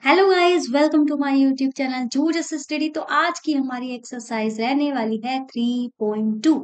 Hello guys, welcome to my YouTube channel जू just study. तो आज की हमारी एक्सरसाइज रहने वाली है 3.2।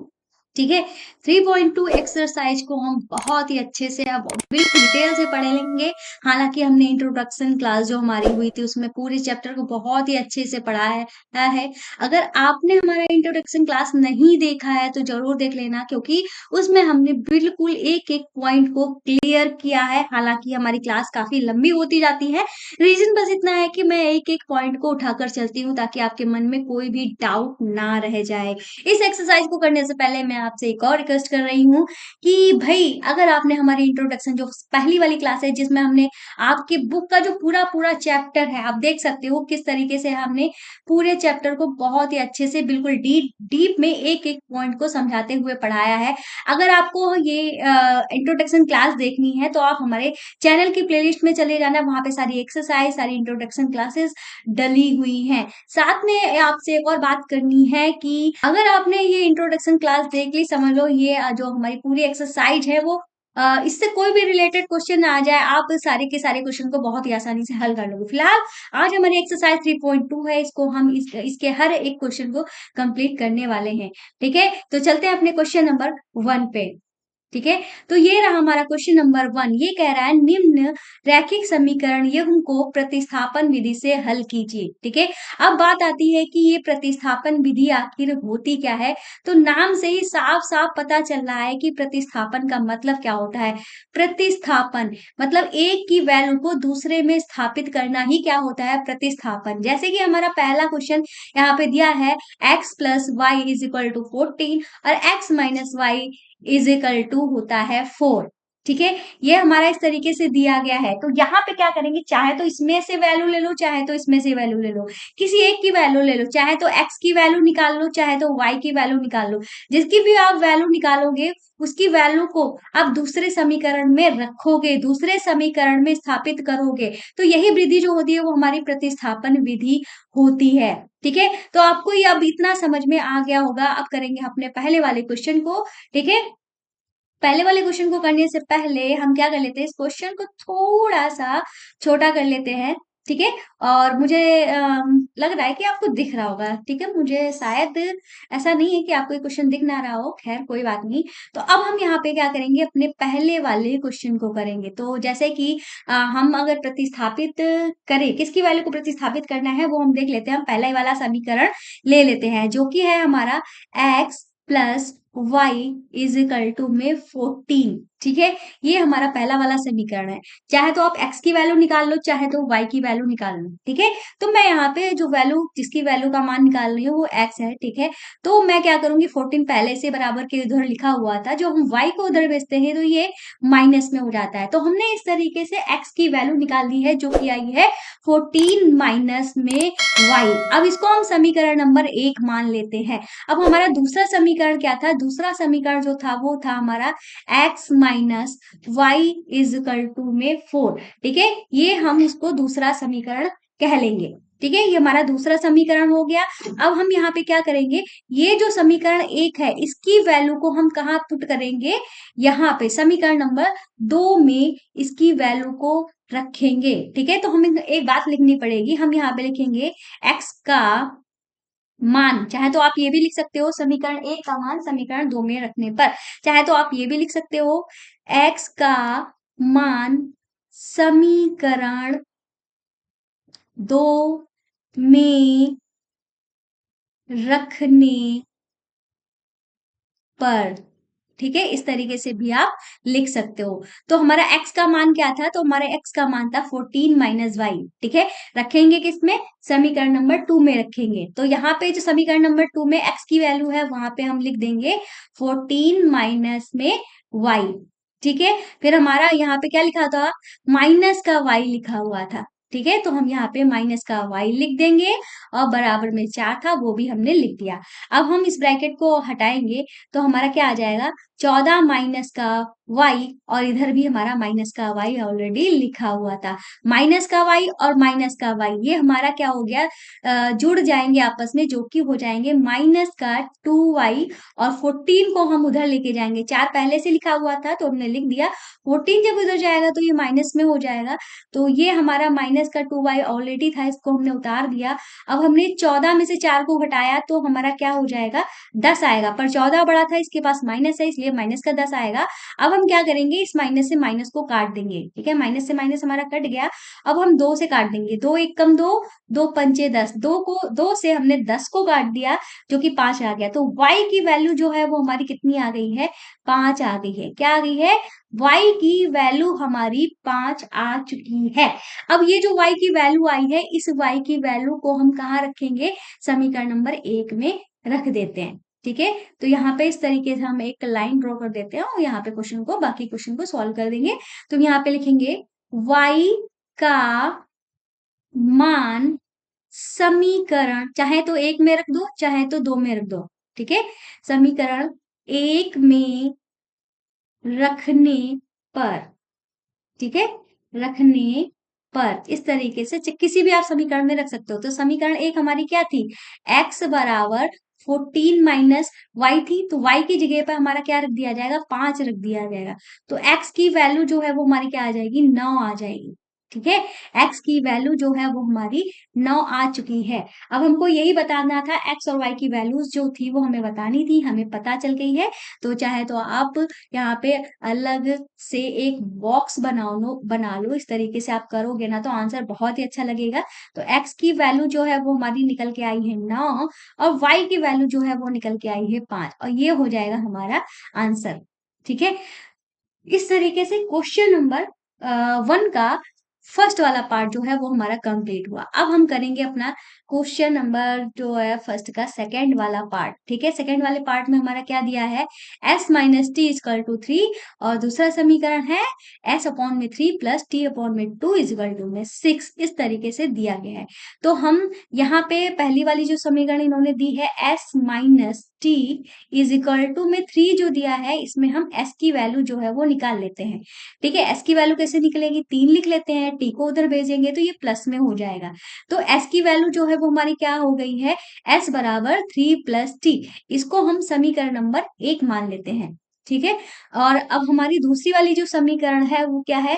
ठीक है, 3.2 एक्सरसाइज को हम बहुत ही अच्छे से अब बिल्कुल डिटेल से पढ़ेंगे। हालांकि हमने इंट्रोडक्शन क्लास जो हमारी हुई थी उसमें पूरे चैप्टर को बहुत ही अच्छे से पढ़ाया है। अगर आपने हमारा इंट्रोडक्शन क्लास नहीं देखा है तो जरूर देख लेना, क्योंकि उसमें हमने बिल्कुल एक एक पॉइंट को क्लियर किया है। हालांकि हमारी क्लास काफी लंबी होती जाती है, रीजन बस इतना है कि मैं एक एक पॉइंट को उठाकर चलती हूँ ताकि आपके मन में कोई भी डाउट ना रह जाए। इस एक्सरसाइज को करने से पहले मैं आपसे एक और रिक्वेस्ट कर रही हूँ कि भाई, अगर आपने हमारी इंट्रोडक्शन जो पहली वाली क्लास है जिसमें हमने आपके बुक का जो पूरा पूरा चैप्टर है, आप देख सकते हो किस तरीके से हमने पूरे चैप्टर को बहुत ही अच्छे से बिल्कुल डीप डीप में एक एक पॉइंट को समझाते हुए पढ़ाया है। अगर आपको ये इंट्रोडक्शन क्लास देखनी है तो आप हमारे चैनल की प्लेलिस्ट में चले जाना, वहां पे सारी एक्सरसाइज, सारी इंट्रोडक्शन क्लासेस डली हुई हैं। साथ में आपसे एक और बात करनी है कि अगर आपने ये इंट्रोडक्शन क्लास देख ली, समझ लो ये जो हमारी पूरी एक्सरसाइज है वो इससे कोई भी रिलेटेड क्वेश्चन आ जाए, आप सारे के सारे क्वेश्चन को बहुत ही आसानी से हल कर लोगे। फिलहाल आज हमारी एक्सरसाइज 3.2 है, इसको हम इसके हर एक क्वेश्चन को कंप्लीट करने वाले हैं। ठीक है, तो चलते हैं अपने क्वेश्चन नंबर 1 पे। ठीक है, तो ये रहा हमारा क्वेश्चन नंबर 1। ये कह रहा है निम्न रैखिक समीकरण युग्म को प्रतिस्थापन विधि से हल कीजिए। ठीक है, अब बात आती है कि ये प्रतिस्थापन विधि आखिर होती क्या है। तो नाम से ही साफ साफ पता चल रहा है कि प्रतिस्थापन का मतलब क्या होता है। प्रतिस्थापन मतलब एक की वैल्यू को दूसरे में स्थापित करना ही क्या होता है, प्रतिस्थापन। जैसे कि हमारा पहला क्वेश्चन यहाँ पे दिया है, x plus y is equal to 14 और x minus y is equal to होता है 4। ठीक है, ये हमारा इस तरीके से दिया गया है। तो यहाँ पे क्या करेंगे, चाहे तो इसमें से वैल्यू ले लो, चाहे तो इसमें से वैल्यू ले लो, किसी एक की वैल्यू ले लो, चाहे तो x की वैल्यू निकाल लो, चाहे तो y की वैल्यू निकाल लो। जिसकी भी आप वैल्यू निकालोगे उसकी वैल्यू को आप दूसरे समीकरण में रखोगे, दूसरे समीकरण में स्थापित करोगे, तो यही विधि जो होती है वो हमारी प्रतिस्थापन विधि होती है। ठीक है, तो आपको ये अब इतना समझ में आ गया होगा। अब करेंगे अपने पहले वाले क्वेश्चन को। ठीक है, पहले वाले क्वेश्चन को करने से पहले हम क्या कर लेते हैं, इस क्वेश्चन को थोड़ा सा छोटा कर लेते हैं। ठीक है, और मुझे लग रहा है कि आपको दिख रहा होगा। ठीक है, मुझे शायद ऐसा नहीं है कि आपको ये क्वेश्चन दिख ना रहा हो, खैर कोई बात नहीं। तो अब हम यहाँ पे क्या करेंगे, अपने पहले वाले क्वेश्चन को करेंगे। तो जैसे कि हम अगर प्रतिस्थापित करें, किसकी वैल्यू को प्रतिस्थापित करना है वो हम देख लेते हैं। हम पहला ही वाला समीकरण ले लेते हैं जो कि है हमारा x plus y is equal to में 14। ठीक है, ये हमारा पहला वाला समीकरण है। चाहे तो आप x की वैल्यू निकाल लो, चाहे तो y की वैल्यू निकाल लो। ठीक है, तो मैं यहाँ पे जो वैल्यू, जिसकी वैल्यू का मान निकाल रही हूँ वो x है। ठीक है, तो मैं क्या करूंगी, 14 पहले से बराबर के उधर लिखा हुआ था, जो हम y को उधर भेजते हैं तो ये माइनस में हो जाता है। तो हमने इस तरीके से x की वैल्यू निकाल ली है जो कि आई है 14 माइनस में y। अब इसको हम समीकरण नंबर 1 मान लेते हैं। अब हमारा दूसरा समीकरण क्या था, दूसरा समीकरण जो था वो था हमारा x minus y is equal to में 4। ठीक है, ये हम इसको दूसरा समीकरण कह लेंगे। ठीक है, ये हमारा दूसरा समीकरण हो गया। अब हम यहाँ पे क्या करेंगे, ये जो समीकरण 1 है इसकी वैल्यू को हम कहाँ पुट करेंगे, यहाँ पे समीकरण नंबर 2 में इसकी वैल्यू को रखेंगे। ठीक है, तो हमें एक बात लिखनी पड़ेगी, हम यहाँ पे लिखेंगे x का मान, चाहे तो आप ये भी लिख सकते हो समीकरण 1 का मान समीकरण 2 में रखने पर, चाहे तो आप ये भी लिख सकते हो x का मान समीकरण 2 में रखने पर। ठीक है, इस तरीके से भी आप लिख सकते हो। तो हमारा x का मान क्या था, तो हमारा x का मान था 14 माइनस वाई। ठीक है, रखेंगे किसमें, समीकरण नंबर 2 में रखेंगे। तो यहाँ पे जो समीकरण नंबर 2 में x की वैल्यू है वहां पे हम लिख देंगे 14 माइनस में y। ठीक है, फिर हमारा यहाँ पे क्या लिखा था, माइनस का y लिखा हुआ था। ठीक है, तो हम यहाँ पे माइनस का y लिख देंगे और बराबर में 4 था वो भी हमने लिख दिया। अब हम इस ब्रैकेट को हटाएंगे तो हमारा क्या आ जाएगा, 14 माइनस का y, और इधर भी हमारा माइनस का y ऑलरेडी लिखा हुआ था। माइनस का y और माइनस का y ये हमारा क्या हो गया, जुड़ जाएंगे आपस में, जो कि हो जाएंगे माइनस का 2y, और 14 को हम उधर लेके जाएंगे। 4 पहले से लिखा हुआ था तो हमने लिख दिया, 14 जब उधर जाएगा तो ये माइनस में हो जाएगा। तो ये हमारा माइनस का 2y ऑलरेडी था, इसको हमने उतार दिया। अब हमने 14 में से 4 को घटाया तो हमारा क्या हो जाएगा, 10 आएगा, पर 14 बड़ा था, इसके पास माइनस है, इसलिए माइनस का 10 आएगा। अब हम क्या करेंगे, इस माइनस से माइनस को काट देंगे। ठीक है, माइनस से माइनस हमारा कट गया। अब हम 2 से काट देंगे, 2 एक कम 2, 2 पंचे 10, 2 से हमने 10 को काट दिया, जो कि 5 आ गया। तो y की वैल्यू जो है वो हमारी कितनी आ गई है, 5 आ गई है। क्या आ गई है, y की वैल्यू हमारी 5 आ चुकी है। अब ये जो y की वैल्यू आई है, इस y की वैल्यू को हम कहाँ रखेंगे, समीकरण नंबर 1 में रख देते हैं। ठीक है, तो यहाँ पे इस तरीके से हम एक लाइन ड्रॉ कर देते हैं और यहाँ पे क्वेश्चन को, बाकी क्वेश्चन को सॉल्व कर देंगे। तो यहाँ पे लिखेंगे y का मान समीकरण, चाहे तो 1 में रख दो चाहे तो 2 में रख दो। ठीक है, समीकरण 1 में रखने पर, ठीक है, रखने पर इस तरीके से किसी भी आप समीकरण में रख सकते हो। तो समीकरण 1 हमारी क्या थी, x बराबर 14 माइनस y थी, तो y की जगह पर हमारा क्या रख दिया जाएगा, 5 रख दिया जाएगा। तो x की वैल्यू जो है वो हमारी क्या आ जाएगी, 9 आ जाएगी। ठीक है, x की वैल्यू जो है वो हमारी 9 आ चुकी है। अब हमको यही बताना था, x और y की वैल्यूज जो थी वो हमें बतानी थी, हमें पता चल गई है। तो चाहे तो आप यहाँ पे अलग से एक बॉक्स बना लो, इस तरीके से आप करोगे ना तो आंसर बहुत ही अच्छा लगेगा। तो x की वैल्यू जो है वो हमारी निकल के आई है 9, और y की वैल्यू जो है वो निकल के आई है 5, और ये हो जाएगा हमारा आंसर। ठीक है, इस तरीके से क्वेश्चन नंबर 1 का फर्स्ट वाला पार्ट जो है वो हमारा कंप्लीट हुआ। अब हम करेंगे अपना क्वेश्चन नंबर जो है फर्स्ट का सेकंड वाला पार्ट। ठीक है, सेकंड वाले पार्ट में हमारा क्या दिया है, s minus t is equal to 3, और दूसरा समीकरण है s अपॉन में 3 प्लस टी अपॉन में 2 इजकल टू में 6, इस तरीके से दिया गया है। तो हम यहाँ पे पहली वाली जो समीकरण इन्होंने दी है s minus t is equal to में 3 जो दिया है, इसमें हम s की वैल्यू जो है वो निकाल लेते हैं। ठीक है, s की वैल्यू कैसे निकलेगी, 3 लिख लेते हैं, t को उधर भेजेंगे तो ये प्लस में हो जाएगा। तो s की वैल्यू जो है वो हमारी क्या हो गई है, s बराबर 3 प्लस टी, इसको हम समीकरण नंबर 1 मान लेते हैं। ठीक है, और अब हमारी दूसरी वाली जो समीकरण है वो क्या है,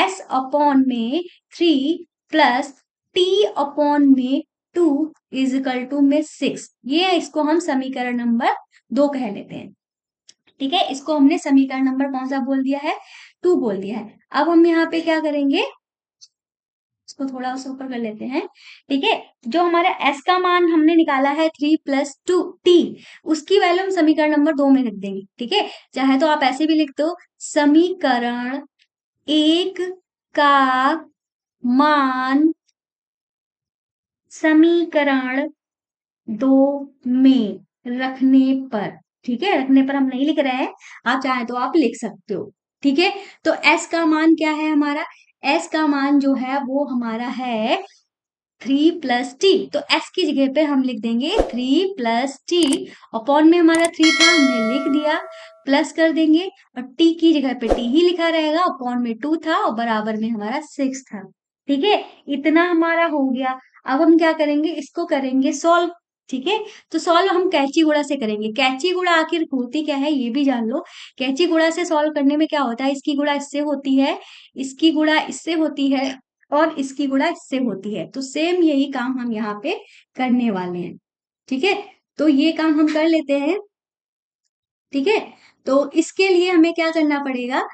s अपॉन में 3 प्लस टी अपॉन में 2 इज इक्वल टू में 6, ये इसको हम समीकरण नंबर 2 कह लेते हैं। ठीक है, इसको हमने समीकरण नंबर कौन सा बोल दिया है, 2 बोल दिया है। अब हम यहाँ पे क्या करेंगे, इसको थोड़ा सा ऊपर कर लेते हैं। ठीक है, जो हमारा s का मान हमने निकाला है 3 प्लस 2 टी, उसकी वैल्यू हम समीकरण नंबर 2 में रख देंगे। ठीक है, चाहे तो आप ऐसे भी लिख दो, समीकरण 1 का मान समीकरण 2 में रखने पर, ठीक है, रखने पर हम नहीं लिख रहे हैं, आप चाहे तो आप लिख सकते हो। ठीक है, तो s का मान क्या है हमारा, s का मान जो है वो हमारा है 3 प्लस टी, तो s की जगह पे हम लिख देंगे 3 प्लस टी, अपॉन में हमारा 3 था हमने लिख दिया, प्लस कर देंगे, और t की जगह पे t ही लिखा रहेगा, अपॉन में 2 था और बराबर में हमारा 6 था। ठीक है, इतना हमारा हो गया। अब हम क्या करेंगे, इसको करेंगे सॉल्व। ठीक है, तो सॉल्व हम कैची गुणा से करेंगे। कैची गुणा आखिर होती क्या है ये भी जान लो। कैची गुणा से सॉल्व करने में क्या होता है, इसकी गुणा इससे होती है, इसकी गुणा इससे होती है, और इसकी गुणा इससे होती है। तो सेम यही काम हम यहाँ पे करने वाले हैं। ठीक है, तो ये काम हम कर लेते हैं। ठीक है, तो इसके लिए हमें क्या करना पड़ेगा,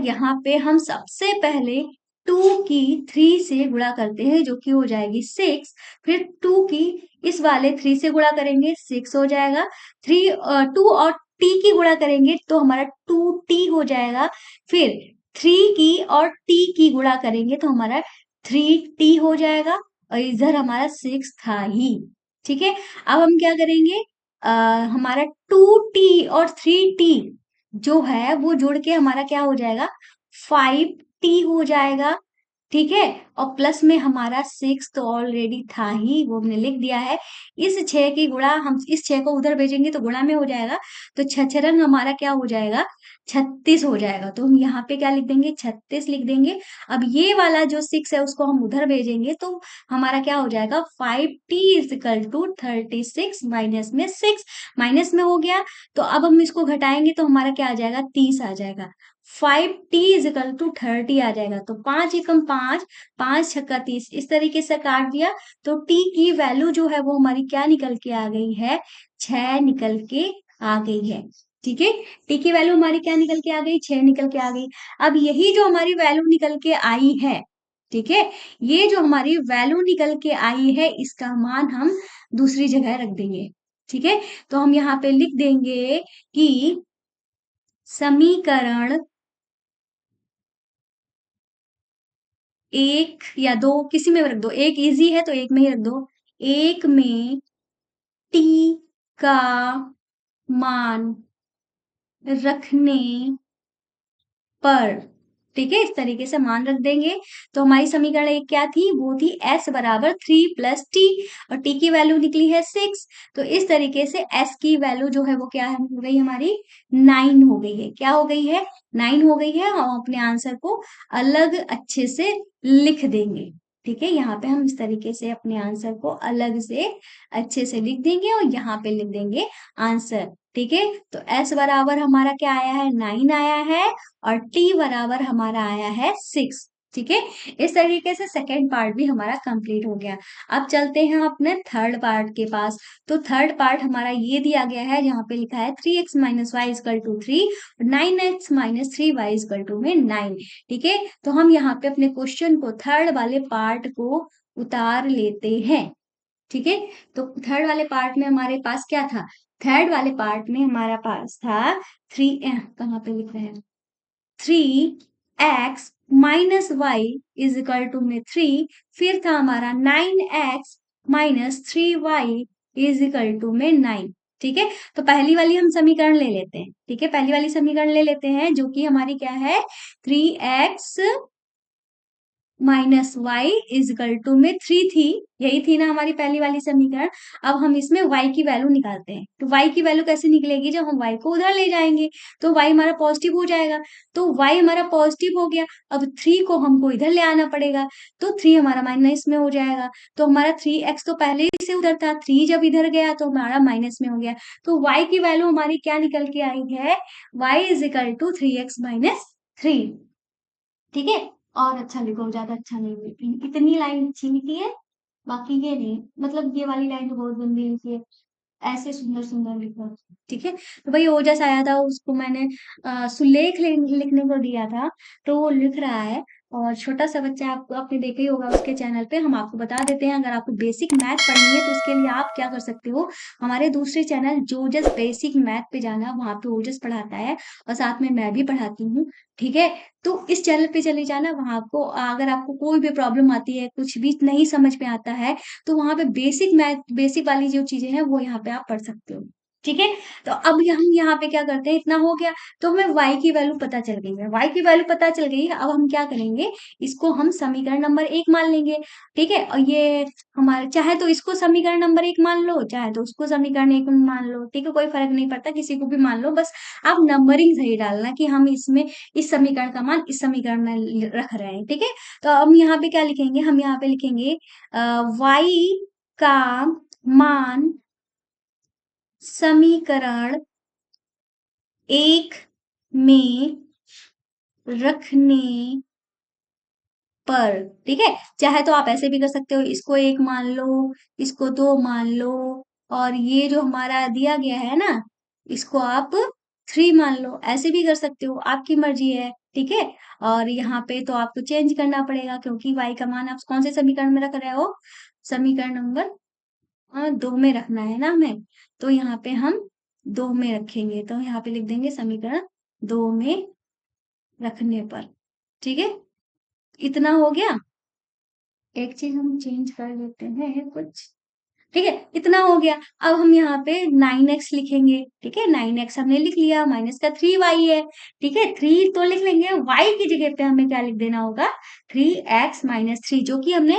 यहाँ पे हम सबसे पहले 2 की 3 से गुणा करते हैं, जो कि हो जाएगी 6, फिर 2 की इस वाले 3 से गुणा करेंगे, 6 हो जाएगा, 2 और t की गुणा करेंगे तो हमारा 2t हो जाएगा, फिर 3 की और t की गुणा करेंगे तो हमारा 3t हो जाएगा, और इधर हमारा 6 था ही। ठीक है, अब हम क्या करेंगे, हमारा 2t और 3t जो है वो जुड़ के हमारा क्या हो जाएगा, 5t हो जाएगा। ठीक है। और प्लस में हमारा 6 तो ऑलरेडी था ही, वो हमने लिख दिया है। इस 6 की गुणा, हम इस 6 को उधर भेजेंगे तो गुणा में हो जाएगा, तो 6 रंग हमारा क्या हो जाएगा, 36 हो जाएगा। तो हम यहाँ पे क्या लिख देंगे, 36 लिख देंगे। अब ये वाला जो 6 है उसको हम उधर भेजेंगे तो हमारा क्या हो जाएगा, 5t इजिकल टू 36 माइनस में 6, माइनस में हो गया। तो अब हम इसको घटाएंगे तो हमारा क्या आ जाएगा, 30 आ जाएगा। 5t इजिकल टू 30 आ जाएगा। तो 5 एकम 5, 5 छक्का 30, इस तरीके से काट दिया। तो t की वैल्यू जो है वो हमारी क्या निकल के आ गई है, 6 निकल के आ गई है। ठीक है, t की वैल्यू हमारी क्या निकल के आ गई, 6 निकल के आ गई। अब यही जो हमारी वैल्यू निकल के आई है, ठीक है, ये जो हमारी वैल्यू निकल के आई है इसका मान हम दूसरी जगह रख देंगे। ठीक है, तो हम यहाँ पे लिख देंगे कि समीकरण 1 या 2 किसी में भी रख दो, एक इजी है तो एक में ही रख दो। एक में t का मान रखने पर, ठीक है, इस तरीके से मान रख देंगे। तो हमारी समीकरण एक क्या थी, वो थी s बराबर 3 प्लस टी, और t की वैल्यू निकली है 6। तो इस तरीके से s की वैल्यू जो है वो क्या है, हो गई हमारी 9 हो गई है। क्या हो गई है, 9 हो गई है। और अपने आंसर को अलग अच्छे से लिख देंगे। ठीक है, यहाँ पे हम इस तरीके से अपने आंसर को अलग से अच्छे से लिख देंगे और यहाँ पे लिख देंगे आंसर। ठीक है, तो s बराबर हमारा क्या आया है, 9 आया है, और t बराबर हमारा आया है 6। ठीक है, इस तरीके से सेकेंड पार्ट भी हमारा कंप्लीट हो गया। अब चलते हैं अपने थर्ड पार्ट के पास। तो थर्ड पार्ट हमारा ये दिया गया है, जहाँ पे लिखा है 3x minus y is equal to 3, 9x minus 3y is equal to में 9। ठीक है, तो हम यहाँ पे अपने क्वेश्चन को, थर्ड वाले पार्ट को उतार लेते हैं। ठीक है, तो थर्ड वाले पार्ट में हमारे पास क्या था, थर्ड वाले पार्ट में हमारा पास था थ्री, कहाँ पे लिख रहे हैं, 3x minus y is equal to में 3, फिर था हमारा 9x minus 3y is equal to में 9। ठीक है, तो पहली वाली हम समीकरण ले लेते हैं। ठीक है, पहली वाली समीकरण ले लेते हैं जो कि हमारी क्या है, 3x minus y is equal to में 3 थी, यही थी ना हमारी पहली वाली समीकरण। अब हम इसमें y की वैल्यू निकालते हैं। तो y की वैल्यू कैसे निकलेगी, जब हम y को उधर ले जाएंगे तो y हमारा पॉजिटिव हो जाएगा। तो y हमारा पॉजिटिव हो गया, अब 3 को हमको इधर ले आना पड़ेगा, तो 3 हमारा माइनस में हो जाएगा। तो हमारा 3x तो पहले ही से उधर था, 3 जब इधर गया तो हमारा माइनस में हो गया। तो y की वैल्यू हमारी क्या निकल के आई है, y is equal to 3x minus 3। ठीक है, और अच्छा लिखो, ज्यादा अच्छा नहीं लिखी, इतनी लाइन अच्छी लिखी है, बाकी ये नहीं, मतलब ये वाली लाइन तो बहुत गंदी लिखी है, ऐसे सुंदर सुंदर लिखो। ठीक है, तो भाई ओजस आया था, उसको मैंने सुलेख लिखने को दिया था, तो वो लिख रहा है। और छोटा सा बच्चा, आपको आपने देखा ही होगा उसके चैनल पे, हम आपको बता देते हैं, अगर आपको बेसिक मैथ पढ़नी है तो उसके लिए आप क्या कर सकते हो, हमारे दूसरे चैनल जोजस बेसिक मैथ पे जाना, वहां पे ओजस पढ़ाता है और साथ में मैं भी पढ़ाती हूँ। ठीक है, तो इस चैनल पे चले जाना, वहां आपको, अगर आपको कोई भी प्रॉब्लम आती है, कुछ भी नहीं समझ में आता है, तो वहां पे बेसिक मैथ, बेसिक वाली जो चीजें हैं वो यहाँ पे आप पढ़ सकते हो। ठीक है, तो अब हम यहाँ पे क्या करते हैं, इतना हो गया, तो हमें y की वैल्यू पता चल गई है, y की वैल्यू पता चल गई है। अब हम क्या करेंगे, इसको हम समीकरण नंबर 1 मान लेंगे। ठीक है, और ये हमारे, चाहे तो इसको समीकरण नंबर 1 मान लो, चाहे तो उसको समीकरण 1 मान लो, ठीक है, कोई फर्क नहीं पड़ता, किसी को भी मान लो, बस आप नंबरिंग सही डालना कि हम इसमें इस समीकरण का मान इस समीकरण में रख रहे हैं। ठीक है, तो हम यहाँ पे क्या लिखेंगे, हम यहाँ पे लिखेंगे y का मान समीकरण 1 में रखने पर। ठीक है, चाहे तो आप ऐसे भी कर सकते हो, इसको 1 मान लो, इसको 2 मान लो, और ये जो हमारा दिया गया है ना, इसको आप 3 मान लो, ऐसे भी कर सकते हो, आपकी मर्जी है। ठीक है, और यहाँ पे तो आपको चेंज करना पड़ेगा, क्योंकि y का मान आप कौन से समीकरण में रख रहे हो, समीकरण नंबर 2 में रखना है ना हमें, तो यहाँ पे हम 2 में रखेंगे, तो यहाँ पे लिख देंगे समीकरण 2 में रखने पर। ठीक है, इतना हो गया। एक चीज हम चेंज कर लेते हैं कुछ। ठीक है, इतना हो गया। अब हम यहाँ पे 9x लिखेंगे। ठीक है, 9x हमने लिख लिया, माइनस का 3y है। ठीक है, 3 तो लिख लेंगे, y की जगह पे हमें क्या लिख देना होगा, 3x-3 जो कि हमने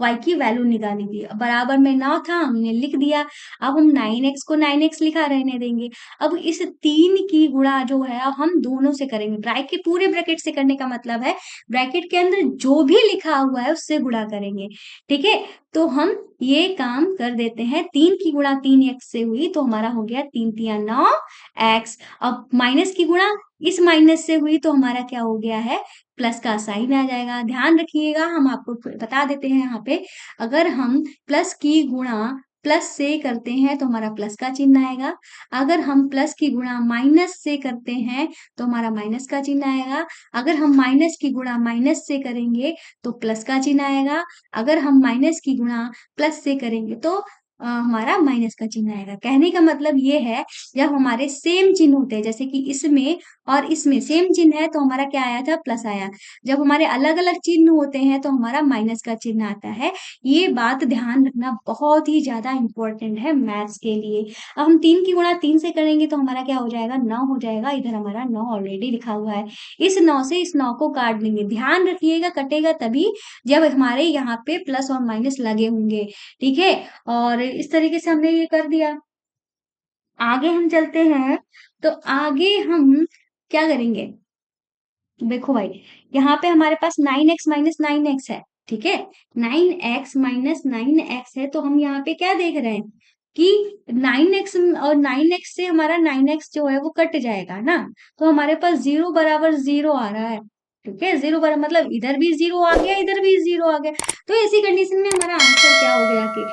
y की वैल्यू निकाली थी, बराबर में 9 था, हमने लिख दिया। अब हम 9x को 9x लिखा रहने देंगे। अब इस 3 की गुणा जो है अब हम दोनों से करेंगे। ब्रैकेट, पूरे ब्रैकेट से करने का मतलब है ब्रैकेट के अंदर जो भी लिखा हुआ है उससे गुणा करेंगे, ठीक है। तो हम ये काम कर देते हैं। 3 की गुणा 3x से हुई तो हमारा हो गया 3 तिया 9x। अब माइनस की गुणा इस माइनस से हुई तो हमारा क्या हो गया है, प्लस का साइन आ जाएगा। ध्यान रखिएगा, हम आपको बता देते हैं यहाँ पे, अगर हम प्लस की गुणा प्लस से करते हैं तो हमारा प्लस का चिन्ह आएगा। अगर हम प्लस की गुणा माइनस से करते हैं तो हमारा माइनस का चिन्ह आएगा। अगर हम माइनस की गुणा माइनस से करेंगे तो प्लस का चिन्ह आएगा। अगर हम माइनस की गुणा प्लस से करेंगे तो हमारा माइनस का चिन्ह आएगा। कहने का मतलब ये है, जब हमारे सेम चिन्ह होते हैं, जैसे कि इसमें और इसमें सेम चिन्ह है तो हमारा क्या आया था, प्लस आया। जब हमारे अलग अलग चिन्ह होते हैं तो हमारा माइनस का चिन्ह आता है। ये बात ध्यान रखना बहुत ही ज्यादा इंपॉर्टेंट है मैथ्स के लिए। अब हम 3 की गुणा 3 से करेंगे तो हमारा क्या हो जाएगा, 9 हो जाएगा। इधर हमारा 9 ऑलरेडी लिखा हुआ है। इस 9 से इस 9 को काट देंगे। ध्यान रखिएगा, कटेगा तभी जब हमारे यहाँ पे प्लस और माइनस लगे होंगे, ठीक है। और इस तरीके से हमने ये कर दिया। आगे हम चलते हैं, तो आगे हम क्या करेंगे, देखो भाई, यहाँ पे हमारे पास 9x माइनस 9x है, ठीक है। 9x माइनस 9x है तो हम यहाँ पे क्या देख रहे हैं कि 9x और 9x से हमारा 9x जो है वो कट जाएगा ना, तो हमारे पास 0 बराबर 0 आ रहा है, ठीक है। 0 बराबर मतलब इधर भी 0 आ गया, इधर भी 0 आ गया। तो ऐसी कंडीशन में हमारा आंसर क्या हो गया कि,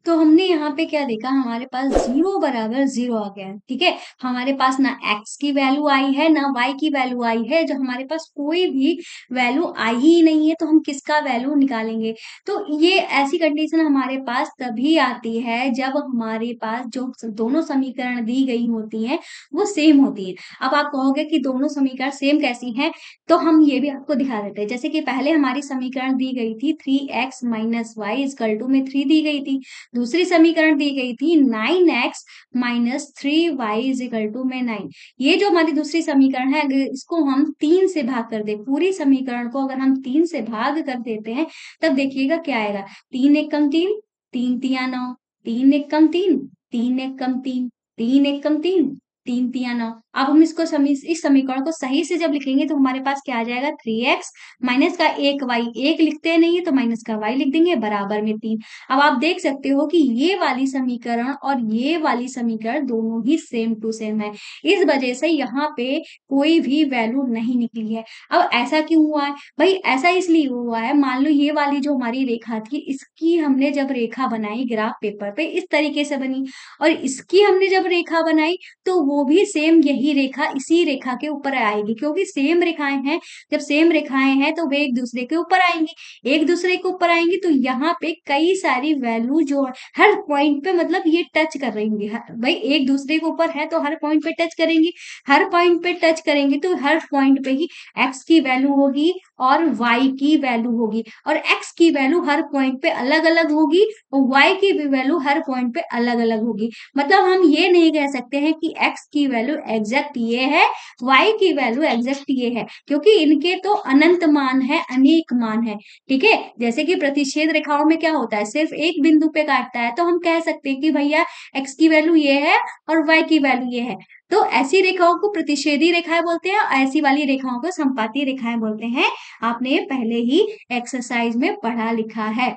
तो हमने यहाँ पे क्या देखा, हमारे पास 0 बराबर 0 आ गया है, ठीक है। हमारे पास ना x की वैल्यू आई है ना y की वैल्यू आई है, जो हमारे पास कोई भी वैल्यू आई ही नहीं है, तो हम किसका वैल्यू निकालेंगे। तो ये ऐसी कंडीशन हमारे पास तभी आती है जब हमारे पास जो दोनों समीकरण दी गई होती हैं वो सेम होती है। अब आप कहोगे कि दोनों समीकरण सेम कैसी हैं, तो हम ये भी आपको दिखा देते हैं। जैसे कि पहले हमारी समीकरण दी गई थी 3x minus y is equal to में 3 दी गई थी। दूसरी समीकरण दी गई थी 9x minus 3y is equal to में 9। ये जो हमारी दूसरी समीकरण है, अगर इसको हम 3 से भाग कर दे, पूरी समीकरण को अगर हम 3 से भाग कर देते हैं, तब देखिएगा क्या आएगा, 3 एक कम 3, 3 तिया 9, 3 एक कम 3, 3 एक कम 3, 3 एक कम 3, 3 तिया 9। अब हम इसको इस समीकरण को सही से जब लिखेंगे तो हमारे पास क्या आ जाएगा, 3x माइनस का एक y, एक लिखते नहीं है तो माइनस का y लिख देंगे, बराबर में 3। अब आप देख सकते हो कि ये वाली समीकरण और ये वाली समीकरण दोनों ही सेम टू सेम है। इस वजह से यहाँ पे कोई भी वैल्यू नहीं निकली है। अब ऐसा क्यों हुआ है भाई, ऐसा इसलिए हुआ है, मान लो ये वाली जो हमारी रेखा थी, इसकी हमने जब रेखा बनाई ग्राफ पेपर पे इस तरीके से बनी, और इसकी हमने जब रेखा बनाई तो वो भी सेम यही रेखा इसी रेखा के ऊपर आएगी, क्योंकि सेम रेखाएं हैं। जब सेम रेखाएं हैं तो वे एक दूसरे के ऊपर आएंगी, एक दूसरे के ऊपर आएंगी, तो यहाँ पे कई सारी वैल्यू जो हर पॉइंट पे मतलब ये टच कर रही होंगी। भाई एक दूसरे के ऊपर है तो हर पॉइंट पे टच करेंगी, हर पॉइंट पे टच करेंगे तो हर पॉइंट पे ही x की वैल्यू होगी और y की वैल्यू होगी, और x की वैल्यू हर पॉइंट पे अलग अलग होगी और y की भी वैल्यू हर पॉइंट पे अलग अलग होगी। मतलब हम ये नहीं कह सकते हैं कि x की वैल्यू एग्जैक्ट ये है, y की वैल्यू एग्जैक्ट ये है, क्योंकि इनके तो अनंत मान है, अनेक मान है, ठीक है। जैसे कि प्रतिच्छेद रेखाओं में क्या होता है, सिर्फ एक बिंदु पे काटता है, तो हम कह सकते हैं कि भैया x की वैल्यू ये है और y की वैल्यू ये है। तो ऐसी रेखाओं को प्रतिच्छेदी रेखाएं बोलते हैं, और ऐसी वाली रेखाओं को संपाती रेखाएं बोलते हैं। आपने पहले ही एक्सरसाइज में पढ़ा लिखा है,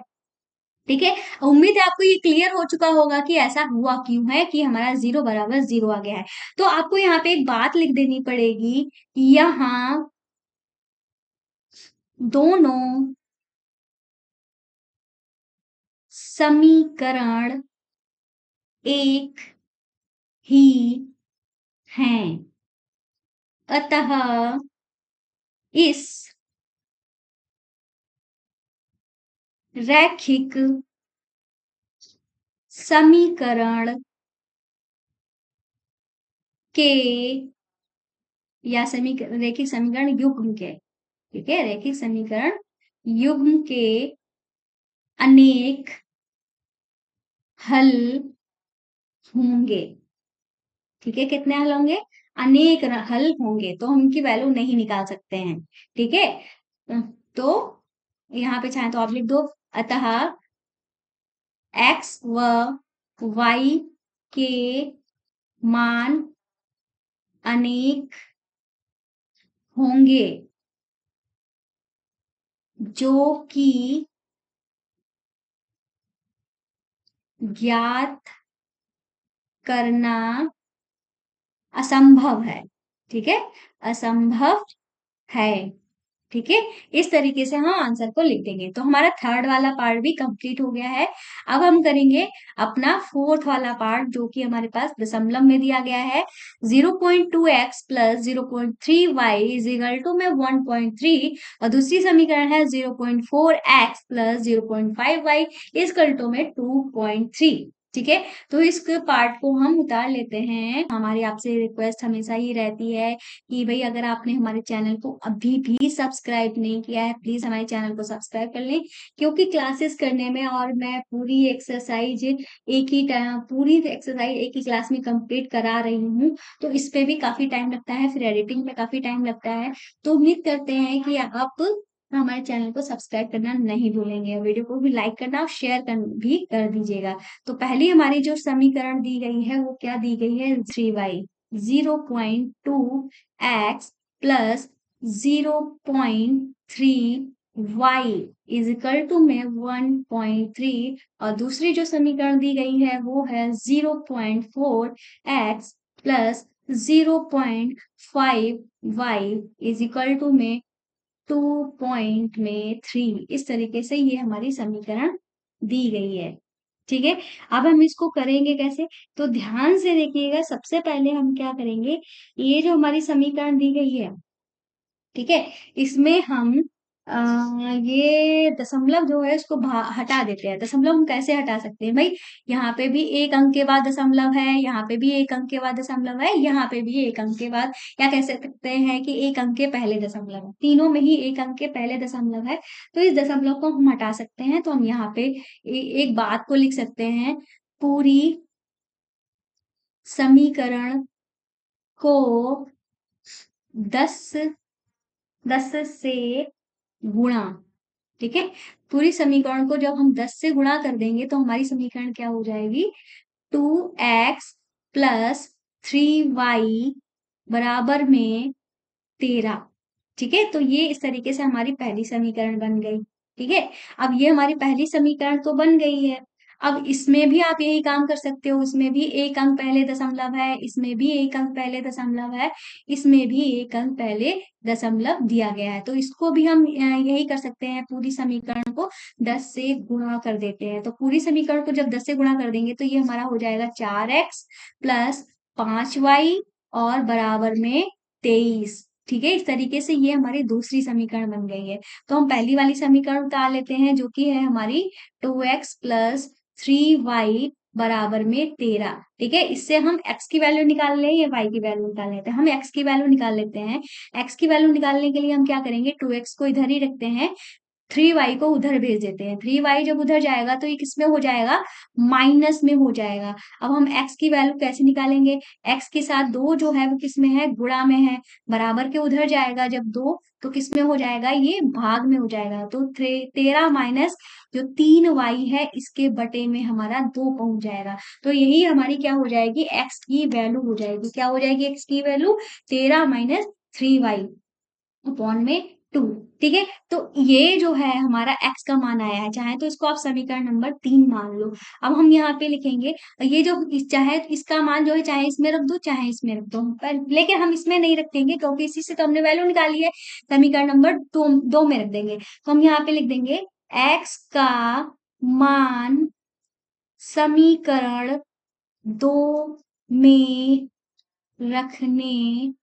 ठीक है। उम्मीद है आपको ये क्लियर हो चुका होगा कि ऐसा हुआ क्यों है कि हमारा 0 बराबर 0 आ गया है। तो आपको यहाँ पे एक बात लिख देनी पड़ेगी, यहाँ दोनों समीकरण एक ही हैं, अतः इस रैखिक समीकरण के या रैखिक समीकरण युग्म के, ठीक है, रैखिक समीकरण युग्म के अनेक हल होंगे, ठीक है। कितने हल होंगे, अनेक हल होंगे, तो हम उनकी वैल्यू नहीं निकाल सकते हैं, ठीक है। तो यहाँ पे चाहे तो आप लिख दो, अतः x व y के मान अनेक होंगे जो कि ज्ञात करना असंभव है। ठीक है, असंभव है। ठीक है, इस तरीके से हम आंसर को लिख देंगे। तो हमारा थर्ड वाला पार्ट भी कंप्लीट हो गया है। अब हम करेंगे अपना फोर्थ वाला पार्ट, जो कि हमारे पास दशमलव में दिया गया है। 0.2x plus 0.3y is equal to में 1.3, और दूसरी समीकरण है 0.4x plus 0.5y is equal to में 2.3। ठीक है, तो इस पार्ट को हम उतार लेते हैं। हमारी आपसे रिक्वेस्ट हमेशा ही रहती है कि भाई अगर आपने हमारे चैनल को अभी भी सब्सक्राइब नहीं किया है, प्लीज हमारे चैनल को सब्सक्राइब कर लें, क्योंकि क्लासेस करने में और मैं पूरी एक्सरसाइज एक ही टाइम, पूरी एक्सरसाइज एक ही क्लास में कंप्लीट करा रही हूँ, तो इस पे भी काफी टाइम लगता है, फिर एडिटिंग में काफी टाइम लगता है। तो उम्मीद करते हैं कि आप हमारे चैनल को सब्सक्राइब करना नहीं भूलेंगे, वीडियो को भी लाइक करना और शेयर भी कर दीजिएगा। तो पहली हमारी जो समीकरण दी गई है वो क्या दी गई है, 3y 0.2x plus 0.3y is equal to में 1.3, और दूसरी जो समीकरण दी गई है वो है 0.4x plus 0.5y is equal to में 2.3। इस तरीके से ये हमारी समीकरण दी गई है। ठीक है, अब हम इसको करेंगे कैसे, तो ध्यान से देखिएगा। सबसे पहले हम क्या करेंगे, ये जो हमारी समीकरण दी गई है, ठीक है, इसमें हम ये दशमलव जो है इसको हटा देते हैं। दशमलव हम कैसे हटा सकते हैं भाई, यहाँ पे भी एक अंक के बाद दशमलव है, यहाँ पे भी एक अंक के बाद दशमलव है, यहाँ पे भी एक अंक के बाद, या कह सकते हैं कि एक अंक के पहले दशमलव है, तीनों में ही एक अंक के पहले दशमलव है। तो इस दशमलव को हम हटा सकते हैं। तो हम यहाँ पे एक बात को लिख सकते हैं, पूरी समीकरण को 10 से गुणा। ठीक है, पूरी समीकरण को जब हम 10 से गुणा कर देंगे तो हमारी समीकरण क्या हो जाएगी, 2x प्लस 3y बराबर में 13। ठीक है, तो ये इस तरीके से हमारी पहली समीकरण बन गई। ठीक है, अब ये हमारी पहली समीकरण तो बन गई है। अब इसमें भी आप यही काम कर सकते हो, इसमें भी एक अंक पहले दशमलव है, इसमें भी एक अंक पहले दशमलव है, इसमें भी एक अंक पहले दशमलव दिया गया है। तो इसको भी हम यही कर सकते हैं, पूरी समीकरण को 10 से गुणा कर देते हैं। तो पूरी समीकरण को जब 10 से गुणा कर देंगे तो ये हमारा हो जाएगा 4x प्लस 5y और बराबर में 23। ठीक है, इस तरीके से ये हमारी दूसरी समीकरण बन गई है। तो हम पहली वाली समीकरण उतार लेते हैं, जो कि है हमारी 2x प्लस 3y बराबर में 13। ठीक है, इससे हम x की वैल्यू निकाल लें या y की वैल्यू निकाल लेते हैं, हम x की वैल्यू निकाल लेते हैं। x की वैल्यू निकालने के लिए हम क्या करेंगे, 2x को इधर ही रखते हैं, 3y को उधर भेज देते हैं। 3y जब उधर जाएगा तो ये किसमें हो जाएगा, माइनस में हो जाएगा। अब हम x की वैल्यू कैसे निकालेंगे, x के साथ 2 जो है वो किसमें है, गुणा में है, बराबर के उधर जाएगा जब 2, तो किसमें हो जाएगा, ये भाग में हो जाएगा। तो 13 माइनस जो 3y है इसके बटे में हमारा 2 पहुंच जाएगा। तो यही हमारी क्या हो जाएगी, x की वैल्यू हो जाएगी। क्या हो जाएगी x की वैल्यू, 13 माइनस 3y अपॉन में 2। ठीक है, तो ये जो है हमारा x का मान आया है, चाहे तो इसको आप समीकरण नंबर 3 मान लो। अब हम यहाँ पे लिखेंगे ये जो चाहे इसका मान जो है, चाहे इसमें रख दो चाहे इसमें रख दो, पर लेकिन हम इसमें नहीं रखेंगे क्योंकि इसी से तो हमने वैल्यू निकाली है। समीकरण नंबर 2 में रख देंगे। तो हम यहाँ पे लिख देंगे x का मान समीकरण 2 में रखने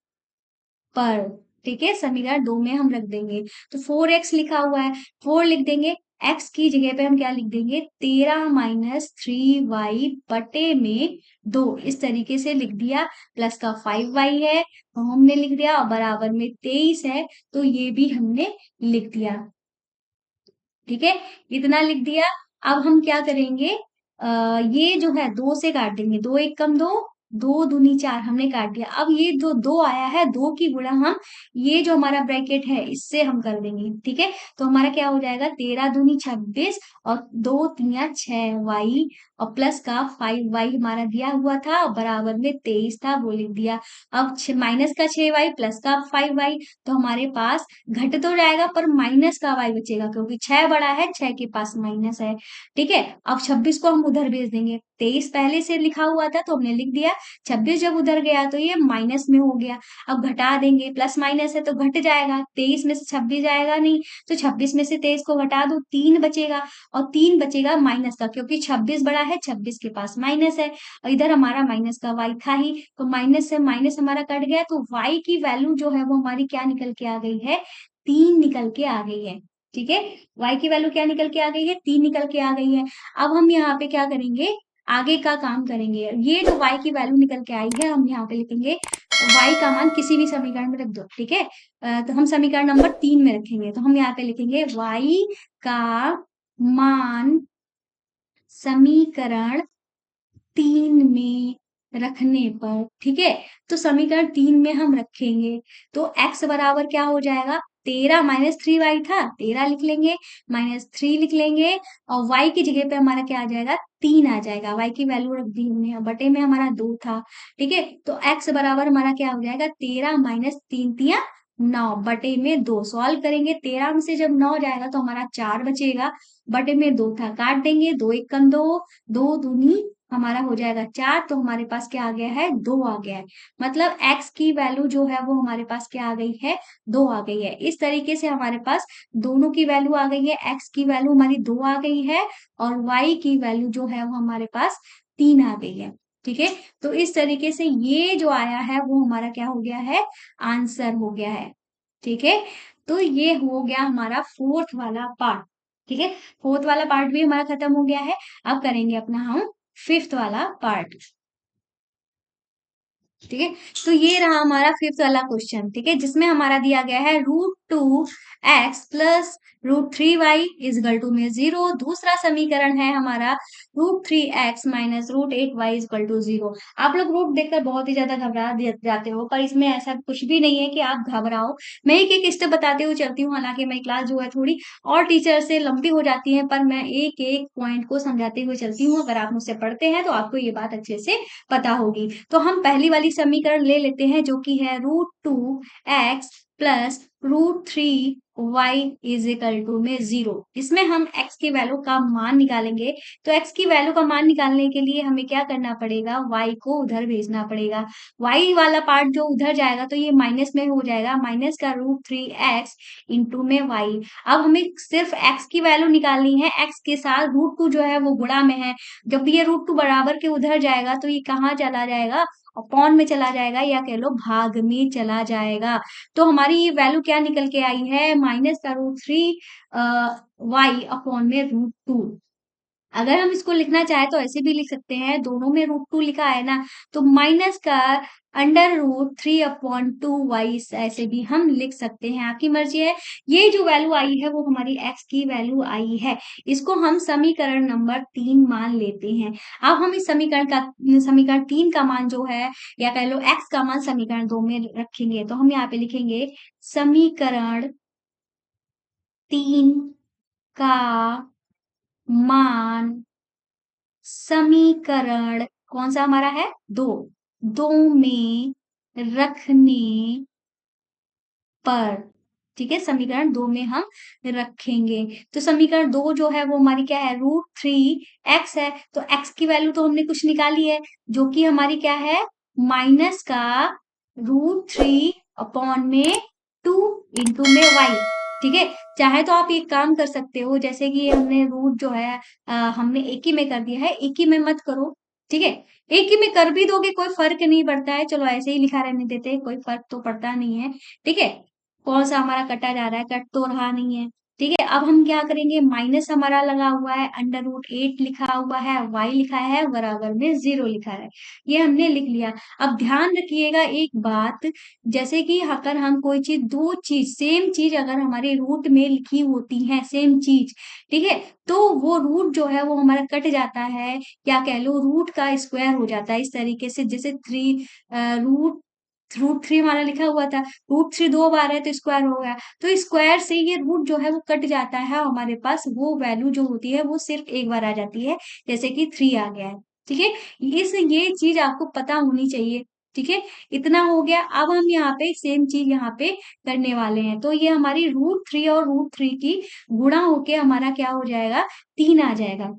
पर, ठीक है, समीकरण 2 में हम रख देंगे। तो 4x लिखा हुआ है, 4 लिख देंगे, x की जगह पे हम क्या लिख देंगे, 13 माइनस 3y बटे में 2, इस तरीके से लिख दिया। प्लस का 5y है तो हमने लिख दिया, और बराबर में 23 है तो ये भी हमने लिख दिया। ठीक है, इतना लिख दिया। अब हम क्या करेंगे, ये जो है 2 से काट देंगे, 2 एक कम 2, दो दूनी चार हमने काट दिया। अब ये जो दो आया है, दो की गुणा हम ये जो हमारा ब्रैकेट है इससे हम कर देंगे, ठीक है। तो हमारा क्या हो जाएगा, 13 दूनी 26 और 2 तिया 6y और प्लस का 5y हमारा दिया हुआ था और बराबर में 23 था, वो लिख दिया। अब माइनस का 6y प्लस का 5y, तो हमारे पास घट तो जाएगा पर माइनस का y बचेगा, क्योंकि 6 बड़ा है, 6 के पास माइनस है, ठीक है। अब 26 को हम उधर भेज देंगे, 23 पहले से लिखा हुआ था तो हमने लिख दिया, 26 जब उधर गया तो ये माइनस में हो गया। अब घटा देंगे, प्लस माइनस है तो घट जाएगा, 23 में से 26 जाएगा नहीं, तो 26 में से 23 को घटा दो, 3 बचेगा। और 3 बचेगा माइनस का, क्योंकि 26 बड़ा है, 26 के पास माइनस है और इधर हमारा माइनस का y था ही, तो माइनस से माइनस हमारा कट गया, तो y की वैल्यू जो है वो हमारी क्या निकल के आ गई है, 3 निकल के आ गई है, ठीक है। y की वैल्यू क्या निकल के आ गई है, 3 निकल के आ गई है। अब हम यहाँ पे क्या करेंगे, आगे का काम करेंगे। ये जो y की वैल्यू निकल के आई है, हम यहाँ पे लिखेंगे y का मान किसी भी समीकरण में रख दो, ठीक है। तो हम समीकरण नंबर 3 में रखेंगे, तो हम यहाँ पे लिखेंगे y का मान समीकरण 3 में रखने पर, ठीक है। तो समीकरण 3 में हम रखेंगे तो x बराबर क्या हो जाएगा, 13 माइनस 3y था, 13 लिख लेंगे, माइनस 3 लिख लेंगे और y की जगह पे हमारा क्या आ जाएगा, 3 आ जाएगा। y की वैल्यू रख दी हमने, बटे में हमारा 2 था, ठीक है। तो x बराबर हमारा क्या हो जाएगा, 13 माइनस 3 तिया 9 बटे में 2। सॉल्व करेंगे, 13 में से जब 9 जाएगा तो हमारा 4 बचेगा, बटे में 2 था, काट देंगे, 2 एक कम 2, 2 दूनी हमारा हो जाएगा 4, तो हमारे पास क्या आ गया है, 2 आ गया है। मतलब x की वैल्यू जो है वो हमारे पास क्या आ गई है, 2 आ गई है। इस तरीके से हमारे पास दोनों की वैल्यू आ गई है, x की वैल्यू हमारी 2 आ गई है और y की वैल्यू जो है वो हमारे पास 3 आ गई है, ठीक है। तो इस तरीके से ये जो आया है वो हमारा क्या हो गया है, आंसर हो गया है, ठीक है। तो ये हो गया हमारा फोर्थ वाला पार्ट, ठीक है। फोर्थ वाला पार्ट भी हमारा खत्म हो गया है। अब करेंगे अपना हम फिफ्थ वाला पार्ट, ठीक है। तो ये रहा हमारा फिफ्थ वाला क्वेश्चन, ठीक है, जिसमें हमारा दिया गया है √2x plus √3y is equal to में 0। दूसरा समीकरण है हमारा √3x minus √8y is equal to 0। आप लोग रूट देखकर बहुत ही ज्यादा घबरा जाते हो, पर इसमें ऐसा कुछ भी नहीं है कि आप घबराओ। मैं एक एक स्टेप बताते हुए चलती हूँ, हालांकि मेरी क्लास जो है थोड़ी और टीचर से लंबी हो जाती है, पर मैं एक एक पॉइंट को समझाते हुए चलती हूँ। अगर आप मुझसे पढ़ते हैं तो आपको ये बात अच्छे से पता होगी। तो हम पहली वाली समीकरण ले लेते हैं, जो कि है √2x plus √3y is equal to में 0। इसमें हम x की वैल्यू का मान निकालेंगे। तो x की वैल्यू का मान निकालने के लिए हमें क्या करना पड़ेगा, y को उधर भेजना पड़ेगा। y वाला पार्ट जो उधर जाएगा तो ये माइनस में हो जाएगा, माइनस का √3x इंटू में y। अब हमें सिर्फ x की वैल्यू निकालनी है, x के साथ √2 जो है वो गुणा में है। जब ये √2 बराबर के उधर जाएगा तो ये कहाँ चला जाएगा, अपॉन में चला जाएगा, या कह लो भाग में चला जाएगा। तो हमारी ये वैल्यू क्या निकल के आई है, माइनस का √3 y अपॉन में √2। अगर हम इसको लिखना चाहे तो ऐसे भी लिख सकते हैं, दोनों में √2 लिखा है ना, तो माइनस का √3/2y ऐसे भी हम लिख सकते हैं, आपकी मर्जी है। ये जो वैल्यू आई है वो हमारी x की वैल्यू आई है, इसको हम समीकरण नंबर 3 मान लेते हैं। अब हम इस समीकरण 3 का मान जो है, या कह लो x का मान समीकरण 2 में रखेंगे। तो हम यहाँ पे लिखेंगे समीकरण 3 का मान समीकरण कौन सा हमारा है, 2, 2 में रखने पर, ठीक है, समीकरण 2 में हम रखेंगे। तो समीकरण 2 जो है वो हमारी क्या है, √3x है। तो x की वैल्यू तो हमने कुछ निकाली है, जो कि हमारी क्या है, माइनस का √3 अपॉन में 2 इंटू में y, ठीक है। चाहे तो आप एक काम कर सकते हो, जैसे कि हमने रूट जो है हमने एक ही में कर दिया है, एक ही में मत करो, ठीक है। एक ही में कर भी दोगे कोई फर्क नहीं पड़ता है, चलो ऐसे ही लिखा रहने देते हैं, कोई फर्क तो पड़ता नहीं है, ठीक है। कौन सा हमारा कटा जा रहा है, कट तो रहा नहीं है, ठीक है, अब हम क्या करेंगे, माइनस हमारा लगा हुआ है, अंडर रूट 8 लिखा हुआ है, y लिखा है, बराबर में 0 लिखा है, ये हमने लिख लिया। अब ध्यान रखिएगा एक बात, जैसे कि अगर हम कोई चीज, दो चीज सेम चीज अगर हमारे रूट में लिखी होती है, सेम चीज, ठीक है, तो वो रूट जो है वो हमारा कट जाता है, या कह लो रूट का स्क्वायर हो जाता है, इस तरीके से, जैसे रूट रूट थ्री हमारा लिखा हुआ था, रूट थ्री दो बार है तो स्क्वायर हो गया, तो स्क्वायर से ये रूट जो है वो कट जाता है, हमारे पास वो वैल्यू जो होती है वो सिर्फ एक बार आ जाती है, जैसे कि 3 आ गया है। ठीक है, ये चीज आपको पता होनी चाहिए। ठीक है, इतना हो गया। अब हम यहाँ पे सेम चीज यहाँ पे करने वाले हैं, तो ये हमारी रूट थ्री और रूट थ्री की गुणा होके हमारा क्या हो जाएगा, 3 आ जाएगा।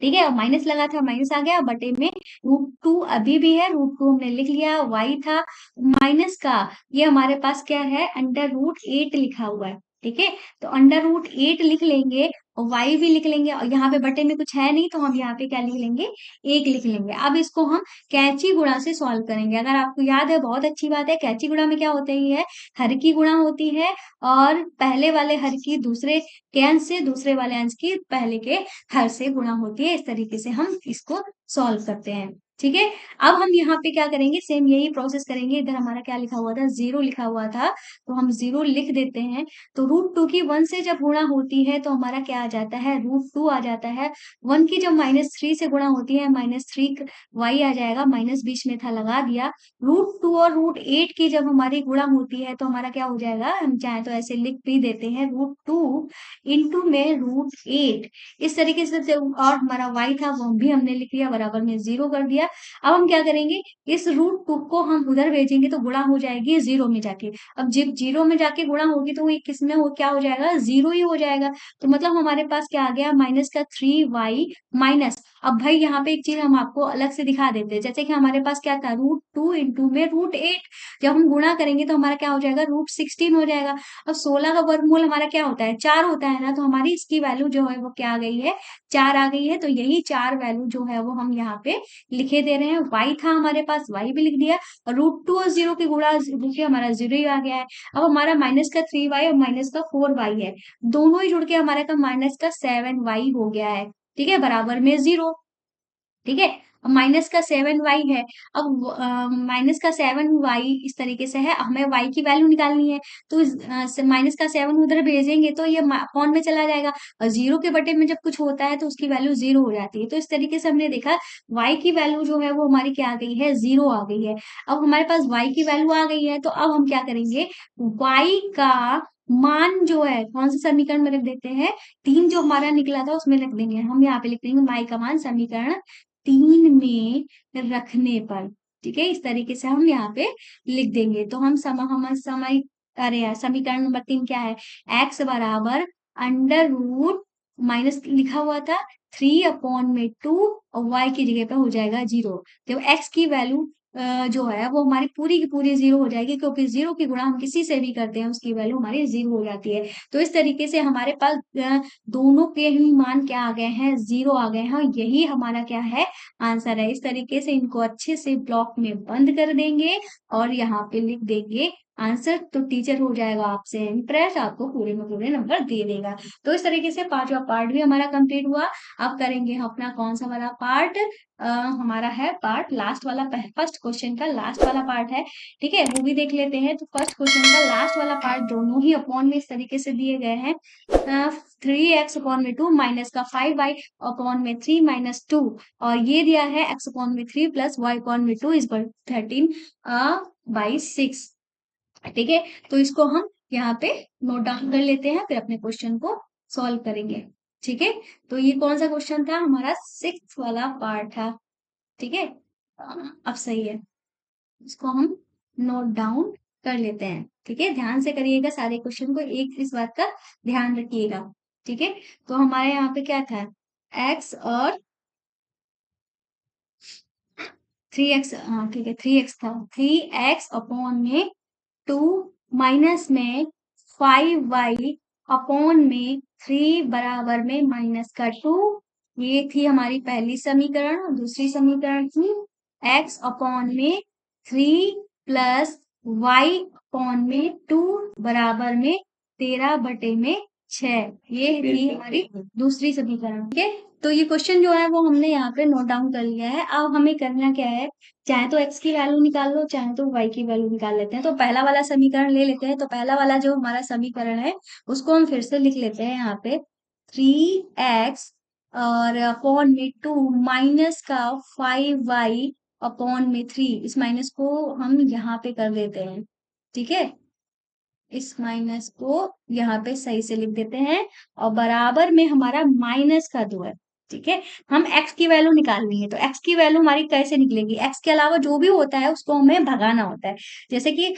ठीक है, अब माइनस लगा था, माइनस आ गया, बटे में रूट टू अभी भी है, रूट टू हमने लिख लिया, वाई था माइनस का, ये हमारे पास क्या है, अंडर रूट 8 लिखा हुआ है। ठीक है, तो अंडर रूट 8 लिख लेंगे और वाई भी लिख लेंगे, और यहाँ पे बटे में कुछ है नहीं तो हम यहाँ पे क्या लिख लेंगे, 1 लिख लेंगे। अब इसको हम कैची गुणा से सॉल्व करेंगे। अगर आपको याद है, बहुत अच्छी बात है, कैची गुणा में क्या होता है, हर की गुणा होती है, और पहले वाले हर की दूसरे के अंश से, दूसरे वाले अंश की पहले के हर से गुणा होती है। इस तरीके से हम इसको सॉल्व करते हैं। ठीक है, अब हम यहाँ पे क्या करेंगे, सेम यही प्रोसेस करेंगे। इधर हमारा क्या लिखा हुआ था, 0 लिखा हुआ था, तो हम 0 लिख देते हैं। तो रूट टू की 1 से जब गुणा होती है तो हमारा क्या आ जाता है, रूट टू आ जाता है। 1 की जब -3 से गुणा होती है, -3 वाई आ जाएगा, माइनस बीच में था लगा दिया। रूट टू और रूट 8 की जब हमारी गुणा होती है तो हमारा क्या हो जाएगा, हम चाहे तो ऐसे लिख भी देते हैं, रूट टू इंटू में रूट 8, इस तरीके से। और हमारा y था वो भी हमने लिख लिया, बराबर में 0 कर दिया। अब हम क्या करेंगे, इस रूट टू को हम उधर भेजेंगे तो गुणा हो जाएगी 0 में जाके। अब जब 0 में जाके गुणा होगी तो ये किस में हो, क्या हो जाएगा, 0 ही हो जाएगा। तो मतलब हमारे पास क्या आ गया, माइनस का 3y माइनस। अब भाई यहाँ पे एक चीज हम आपको अलग से दिखा देते हैं, जैसे कि हमारे पास क्या था, रूट टू इंटू में रूट 8, जब हम गुणा करेंगे तो हमारा क्या हो जाएगा, रूट 16 हो जाएगा। अब 16 का वर्गमूल हमारा क्या होता है, 4 होता है ना, तो हमारी इसकी वैल्यू जो है वो क्या आ गई है, 4 आ गई है। तो यही 4 वैल्यू जो है वो हम यहाँ पे लिखे दे रहे हैं। y था हमारे पास, y भी लिख दिया, और रूट टू और 0 की गुणा देखिए हमारा 0 ही आ गया है। अब हमारा माइनस का 3y और माइनस का 4y है, दोनों ही जुड़ के हमारे का माइनस का 7y हो गया है। ठीक है, बराबर में 0। ठीक है, अब माइनस का 7y है। अब माइनस का 7y इस तरीके से है, हमें y की वैल्यू निकालनी है, तो माइनस का 7 उधर भेजेंगे तो ये अपॉन में चला जाएगा, और 0 के बटे में जब कुछ होता है तो उसकी वैल्यू 0 हो जाती है। तो इस तरीके से हमने देखा y की वैल्यू जो है वो हमारी क्या आ गई है, 0 आ गई है। अब हमारे पास y की वैल्यू आ गई है, तो अब हम क्या करेंगे, y का मान जो है, कौन से समीकरण में रख देते हैं, 3 जो हमारा निकला था उसमें रख देंगे। हम यहाँ पे लिख देंगे y का मान समीकरण 3 में रखने पर। ठीक है, इस तरीके से हम यहाँ पे लिख देंगे। तो हम समय, अरे यार, समीकरण नंबर 3 क्या है, x बराबर अंडर रूट, माइनस लिखा हुआ था, 3/2, और y की जगह पे हो जाएगा 0। तो x की वैल्यू जो है वो हमारी पूरी की पूरी 0 हो जाएगी, क्योंकि 0 की गुणा हम किसी से भी करते हैं उसकी वैल्यू हमारी 0 हो जाती है। तो इस तरीके से हमारे पास दोनों के ही मान क्या आ गए हैं, 0 आ गए हैं, और यही हमारा क्या है, आंसर है। इस तरीके से इनको अच्छे से ब्लॉक में बंद कर देंगे और यहाँ पे लिख देंगे आंसर, तो टीचर हो जाएगा आपसे इम्प्रेस, आपको पूरे में पूरे नंबर दे देगा। तो इस तरीके से पांचवा पार्ट भी हमारा कंप्लीट हुआ। अब करेंगे हम अपना कौन सा वाला पार्ट, हमारा है पार्ट लास्ट वाला, फर्स्ट क्वेश्चन का लास्ट वाला पार्ट है। ठीक है, वो भी देख लेते हैं। तो फर्स्ट क्वेश्चन का लास्ट वाला पार्ट दोनों ही अपॉन में इस तरीके से दिए गए हैं, 3x/2 माइनस का 5y/3 माइनस 2, और ये दिया है x/3 प्लस y/2 इज 13/6। ठीक है, तो इसको हम यहाँ पे नोट डाउन कर लेते हैं, फिर अपने क्वेश्चन को सॉल्व करेंगे। ठीक है, तो ये कौन सा क्वेश्चन था, हमारा 6 वाला पार्ट था। ठीक है, अब सही है, इसको हम नोट डाउन कर लेते हैं। ठीक है, ध्यान से करिएगा सारे क्वेश्चन को, एक इस बात का ध्यान रखिएगा। ठीक है, तो हमारे यहाँ पे क्या था, x और 3x, हाँ ठीक है, 3x था, 3x/2 माइनस में 5y/3 बराबर में -2। ये थी हमारी पहली समीकरण। दूसरी समीकरण थी x/3 प्लस y/2 बराबर में 13/6। 6। ये थी हमारी दूसरी समीकरण। ठीक है, तो ये क्वेश्चन जो है वो हमने यहाँ पे नोट डाउन कर लिया है। अब हमें करना क्या है, चाहे तो x की वैल्यू निकाल लो, चाहे तो y की वैल्यू निकाल लेते हैं। तो पहला वाला समीकरण ले लेते हैं। तो पहला वाला जो हमारा समीकरण है उसको हम फिर से लिख लेते हैं यहाँ पे, 3x और अपॉन में 2 माइनस का 5y अपॉन में 3। इस माइनस को हम यहाँ पे कर देते हैं। ठीक है, इस माइनस को यहाँ पे सही से लिख देते हैं और बराबर में हमारा माइनस का 2 है। ठीक है, हम x की वैल्यू निकालनी है। तो x की वैल्यू हमारी कैसे निकलेगी, x के अलावा जो भी होता है उसको हमें भगाना होता है। जैसे कि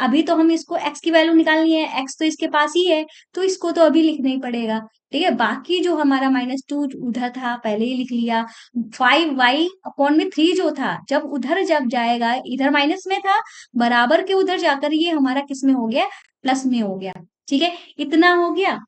अभी तो हम इसको x की वैल्यू निकालनी है, x तो इसके पास ही है, तो इसको तो अभी लिखना ही पड़ेगा। ठीक है, बाकी जो हमारा -2 उधर था पहले ही लिख लिया। 5y अपॉन में 3 जो था, जब जाएगा, इधर माइनस में था, बराबर के उधर जाकर ये हमारा किस में हो गया, प्लस में हो गया। ठीक है, इतना हो गया।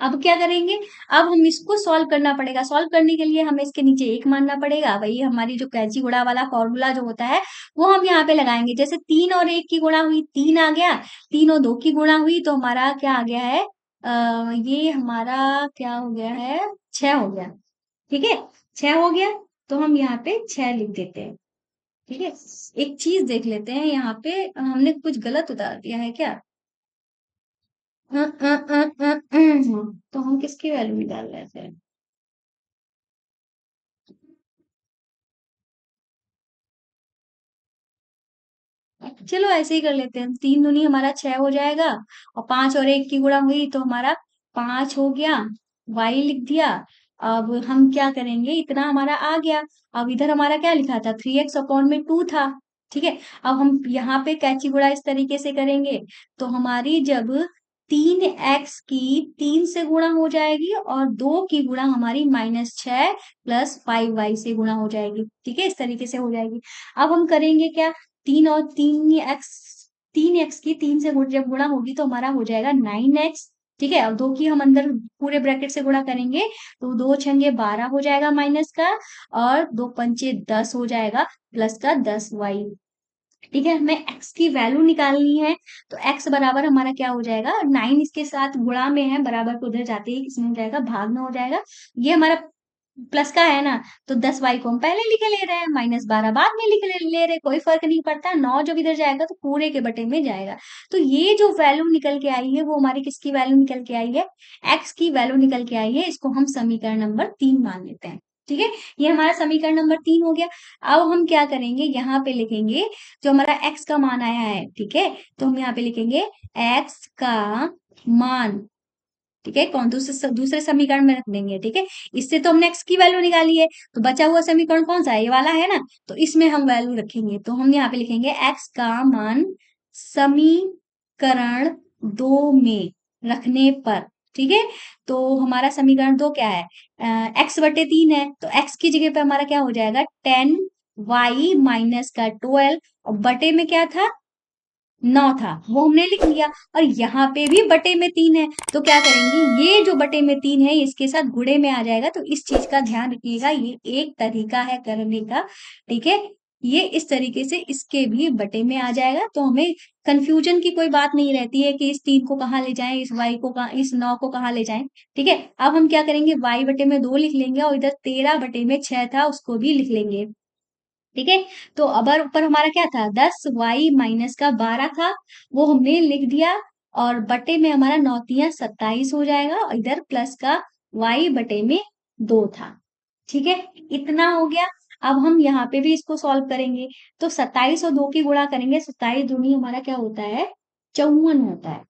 अब क्या करेंगे, अब हम इसको सॉल्व करना पड़ेगा। सॉल्व करने के लिए हमें इसके नीचे एक मानना पड़ेगा। वही हमारी जो कैची गुणा वाला फॉर्मूला जो होता है वो हम यहाँ पे लगाएंगे। जैसे 3 और 1 की गुणा हुई, 3 आ गया, 3 और 2 की गुणा हुई तो हमारा क्या आ गया है, ये हमारा क्या हो गया है, 6 हो गया। ठीक है, 6 हो गया, तो हम यहाँ पे 6 लिख देते हैं। ठीक है, एक चीज देख लेते हैं, यहाँ पे हमने कुछ गलत उतार दिया है क्या। तो हम किसकी वैल्यू निकाल रहे थे, चलो ऐसे ही कर लेते हैं। 3 दूनी हमारा 6 हो जाएगा और 5 और 1 की गुणा हुई तो हमारा 5 हो गया, y लिख दिया। अब हम क्या करेंगे, इतना हमारा आ गया। अब इधर हमारा क्या लिखा था, 3x अपॉन में 2 था। ठीक है, अब हम यहाँ पे कैची गुणा इस तरीके से करेंगे तो हमारी जब 3x की 3 से गुणा हो जाएगी और 2 की गुणा हमारी -6 प्लस 5y से गुणा हो जाएगी। ठीक है, इस तरीके से हो जाएगी। अब हम करेंगे क्या, 3 की 3 से जब गुणा होगी तो हमारा हो जाएगा 9x। ठीक है, और 2 की हम अंदर पूरे ब्रैकेट से गुणा करेंगे तो 2 छंगे 12 हो जाएगा माइनस का, और 2 पंचे 10 हो जाएगा प्लस का 10y। ठीक है, हमें x की वैल्यू निकालनी है। तो x बराबर हमारा क्या हो जाएगा, 9 इसके साथ गुणा में है, बराबर को उधर जाते ही इसमें हो जाएगा, भाग में हो जाएगा। ये हमारा प्लस का है ना, तो 10y को हम पहले लिखे ले रहे हैं, -12 बाद में लिख ले रहे, कोई फर्क नहीं पड़ता। 9 जब इधर जाएगा तो पूरे के बटे में जाएगा। तो ये जो वैल्यू निकल के आई है वो हमारी किसकी वैल्यू निकल के आई है, x की वैल्यू निकल के आई है। इसको हम समीकरण नंबर 3 मान लेते हैं। ठीक है, ये हमारा समीकरण नंबर 3 हो गया। अब हम क्या करेंगे, यहाँ पे लिखेंगे जो हमारा x का मान आया है। ठीक है, तो हम यहाँ पे लिखेंगे x का मान। ठीक है, कौन दूसरे दूसरे समीकरण में रख देंगे। ठीक है, इससे तो हमने x की वैल्यू निकाली है, तो बचा हुआ समीकरण कौन सा है, ये वाला है ना, तो इसमें हम वैल्यू रखेंगे। तो हम यहाँ पे लिखेंगे x का मान समीकरण 2 में रखने पर। ठीक है, तो हमारा समीकरण 2 क्या है, x बटे 3 है, तो x की जगह पे हमारा क्या हो जाएगा, 10y माइनस का 12, और बटे में क्या था, 9 था, वो हमने लिख लिया। और यहाँ पे भी बटे में 3 है, तो क्या करेंगे, ये जो बटे में 3 है इसके साथ गुणे में आ जाएगा। तो इस चीज का ध्यान रखिएगा, ये एक तरीका है करने का। ठीक है, ये इस तरीके से इसके भी बटे में आ जाएगा, तो हमें कंफ्यूजन की कोई बात नहीं रहती है कि इस 3 को कहाँ ले जाएं, इस y को कहाँ, इस 9 को कहाँ ले जाएं। ठीक है, अब हम क्या करेंगे, y बटे में 2 लिख लेंगे और इधर 13 बटे में 6 था उसको भी लिख लेंगे। ठीक है, तो अब ऊपर हमारा क्या था, 10y माइनस का 12 था, वो हमने लिख दिया, और बटे में हमारा 9×3 = 27 हो जाएगा, और इधर प्लस का y बटे में 2 था। ठीक है, इतना हो गया। अब हम यहाँ पे भी इसको सॉल्व करेंगे, तो 27 और 2 की गुणा करेंगे, 27 दूनी हमारा क्या होता है, 54 होता है।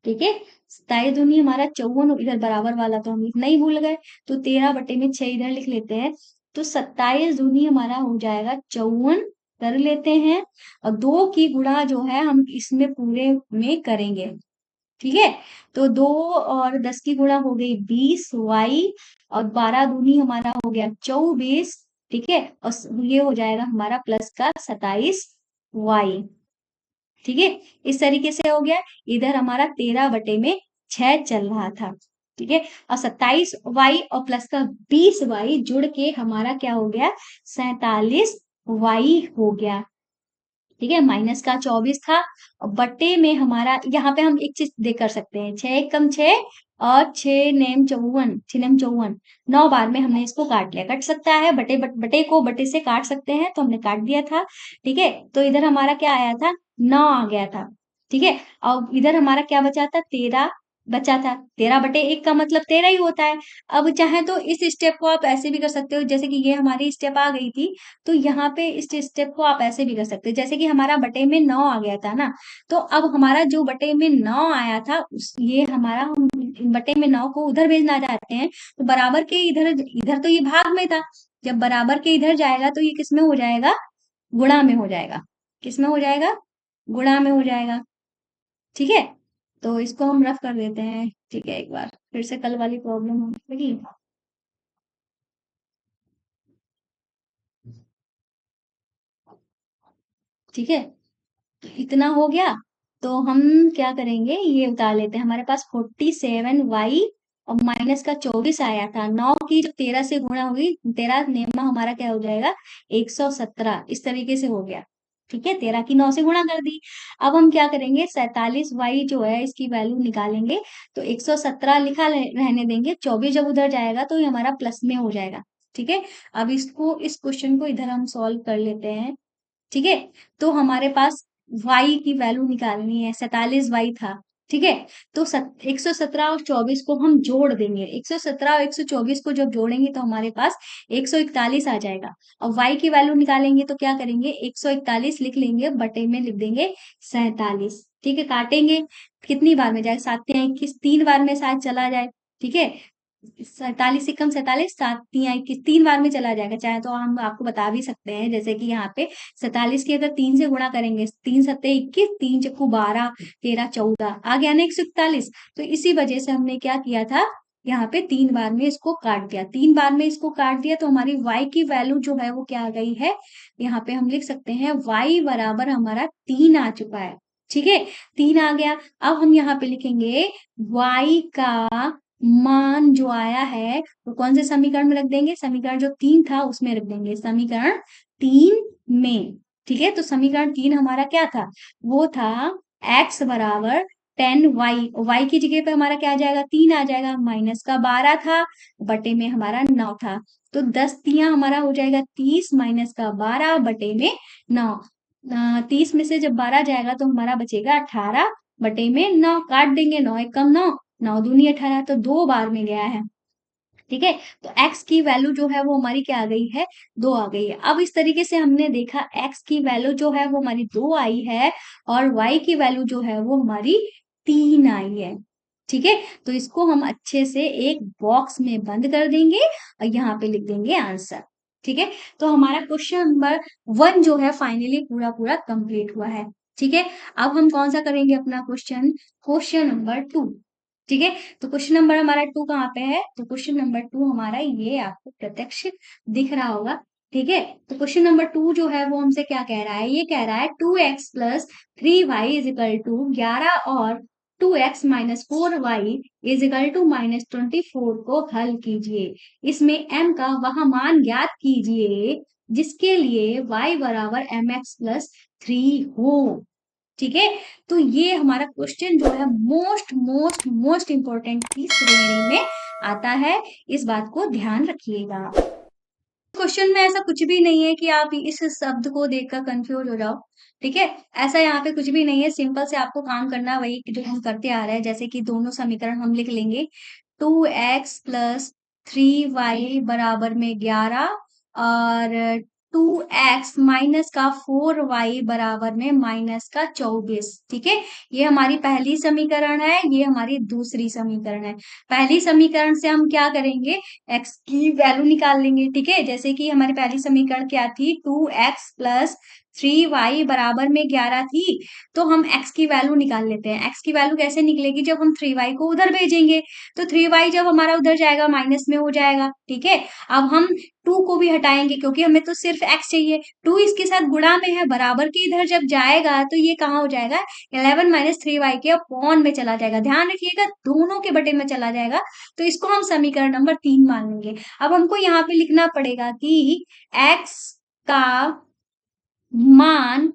ठीक है, 27 दूनी हमारा 54, इधर बराबर वाला तो हम लिखना ही भूल गए, तो 13 बटे में 6 इधर लिख लेते हैं। तो 27 दूनी हमारा हो जाएगा 54, कर लेते हैं, और 2 की गुणा जो है हम इसमें पूरे में करेंगे। ठीक है, तो 2 और 10 की गुणा हो गई 20y, और 12 दूनी हमारा हो गया 24। ठीक है, और ये हो जाएगा हमारा प्लस का 27y। ठीक है, इस तरीके से हो गया। इधर हमारा 13 बटे में 6 चल रहा था। ठीक है, और 27y और प्लस का 20y जुड़ के हमारा क्या हो गया, 47y हो गया। ठीक है, माइनस का 24 था, और बटे में हमारा यहाँ पे हम एक चीज देख कर सकते हैं, 6 × 6 और 6 नेम 54, 9 बार में हमने इसको काट लिया। कट सकता है, बटे को बटे से काट सकते हैं, तो हमने काट दिया था। ठीक है, तो इधर हमारा क्या आया था, 9 आ गया था। ठीक है, और इधर हमारा क्या बचा था, 13 बचा था। 13/1 का मतलब 13 ही होता है। अब चाहे तो इस स्टेप को आप ऐसे भी कर सकते हो, जैसे कि ये हमारी स्टेप आ गई थी, तो यहाँ पे इस स्टेप को आप ऐसे भी कर सकते हो, जैसे कि हमारा बटे में 9 आ गया था ना, तो अब हमारा जो बटे में 9 आया था ये हमारा, हम बटे में 9 को उधर भेजना चाहते हैं, तो बराबर के इधर, इधर तो ये भाग में था, जब बराबर के इधर जाएगा तो ये किस में हो जाएगा, गुणा में हो जाएगा। किस में हो जाएगा, गुणा में हो जाएगा। ठीक है, तो इसको हम रफ कर देते हैं। ठीक है, एक बार फिर से कल वाली प्रॉब्लम होगी। ठीक है, तो इतना हो गया। तो हम क्या करेंगे, ये उतार लेते हैं। हमारे पास 47y और माइनस का 24 आया था। 9 की जब 13 से गुणा हुई, 13 नेमा हमारा क्या हो जाएगा, 117। इस तरीके से हो गया। ठीक है, 13 की 9 से गुणा कर दी। अब हम क्या करेंगे, 47y जो है इसकी वैल्यू निकालेंगे। तो 117 लिखा रहने देंगे, 24 जब उधर जाएगा तो ये हमारा प्लस में हो जाएगा। ठीक है, अब इसको, इस क्वेश्चन को इधर हम सॉल्व कर लेते हैं। ठीक है, तो हमारे पास y की वैल्यू निकालनी है, 47y था। ठीक है, तो 117 और 24 को हम जोड़ देंगे। 117 और 124 को जब जोड़ेंगे तो हमारे पास 141 आ जाएगा। और y की वैल्यू निकालेंगे तो क्या करेंगे, 141 लिख लेंगे, बटे में लिख देंगे 47। ठीक है, काटेंगे, कितनी बार में जाए, 7×21, 3 बार में शायद चला जाए। ठीक है, 47 × 47, 7×3 = 21, 3 बार में चला जाएगा। चाहे तो हम आपको बता भी सकते हैं, जैसे कि यहाँ पे 47 की अगर 3 से गुणा करेंगे, 3×7 = 21, 3×4 = 12, 13×14 आ गया ना 141। तो इसी वजह से हमने क्या किया था, यहाँ पे 3 बार में इसको काट दिया। 3 बार में इसको काट दिया तो हमारी y की वैल्यू जो है वो क्या आ गई है, यहाँ पे हम लिख सकते हैं y बराबर हमारा 3 आ चुका है। ठीक है, 3 आ गया। अब हम यहाँ पे लिखेंगे y का मान जो आया है वो कौन से समीकरण में रख देंगे, समीकरण जो 3 था उसमें रख देंगे, समीकरण 3 में। ठीक है, तो समीकरण 3 हमारा क्या था, वो था x बराबर 10y, y की जगह पे हमारा क्या आ जाएगा, 3 आ जाएगा, माइनस का 12 था, बटे में हमारा 9 था। तो 10×3 हमारा हो जाएगा 30, माइनस का 12 बटे में 9। 30 में से जब 12 जाएगा तो हमारा बचेगा 18, बटे में 9, काट देंगे, 9×1 = 9, 9×2 = 18, तो 2 बार में गया है। ठीक है, तो x की वैल्यू जो है वो हमारी क्या आ गई है, 2 आ गई है। अब इस तरीके से हमने देखा x की वैल्यू जो है वो हमारी 2 आई है, और y की वैल्यू जो है वो हमारी 3 आई है। ठीक है, तो इसको हम अच्छे से एक बॉक्स में बंद कर देंगे और यहाँ पे लिख देंगे आंसर। ठीक है, तो हमारा क्वेश्चन नंबर 1 जो है फाइनली पूरा पूरा कंप्लीट हुआ है। ठीक है, अब हम कौन सा करेंगे अपना क्वेश्चन, क्वेश्चन नंबर 2। ठीक है, तो क्वेश्चन नंबर हमारा 2 कहाँ पे है, तो क्वेश्चन नंबर 2 हमारा ये आपको प्रत्यक्ष दिख रहा होगा। ठीक है, तो क्वेश्चन नंबर 2 जो है वो हमसे क्या कह रहा है, ये कह रहा है 2x + 3y = 11 और 2x - 4y = -24 को हल कीजिए। इसमें m का वह मान ज्ञात कीजिए जिसके लिए y बराबर mx + 3 हो। ठीक है, तो ये हमारा क्वेश्चन जो है मोस्ट मोस्ट मोस्ट इंपॉर्टेंट की श्रेणी में आता है, इस बात को ध्यान रखिएगा। क्वेश्चन में ऐसा कुछ भी नहीं है कि आप इस शब्द को देखकर कंफ्यूज हो जाओ। ठीक है, ऐसा यहाँ पे कुछ भी नहीं है, सिंपल से आपको काम करना है वही जो हम करते आ रहे हैं। जैसे कि दोनों समीकरण हम लिख लेंगे, 2x + 3y बराबर में 11 और 2x माइनस का 4y बराबर में माइनस का 24। ठीक है, ये हमारी पहली समीकरण है, ये हमारी दूसरी समीकरण है। पहली समीकरण से हम क्या करेंगे, x की वैल्यू निकाल लेंगे। ठीक है, जैसे कि हमारी पहली समीकरण क्या थी, 2x + 3y बराबर में 11 थी, तो हम x की वैल्यू निकाल लेते हैं। x की वैल्यू कैसे निकलेगी, जब हम 3y को उधर भेजेंगे, तो 3y जब हमारा उधर जाएगा माइनस में हो जाएगा। ठीक है, अब हम 2 को भी हटाएंगे क्योंकि हमें तो सिर्फ x चाहिए, 2 इसके साथ गुणा में है, बराबर के इधर जब जाएगा तो ये कहाँ हो जाएगा, 11 - 3y के अपॉन में चला जाएगा। ध्यान रखिएगा, दोनों के बटे में चला जाएगा, तो इसको हम समीकरण नंबर 3 मान लेंगे। अब हमको यहाँ पे लिखना पड़ेगा कि x का मान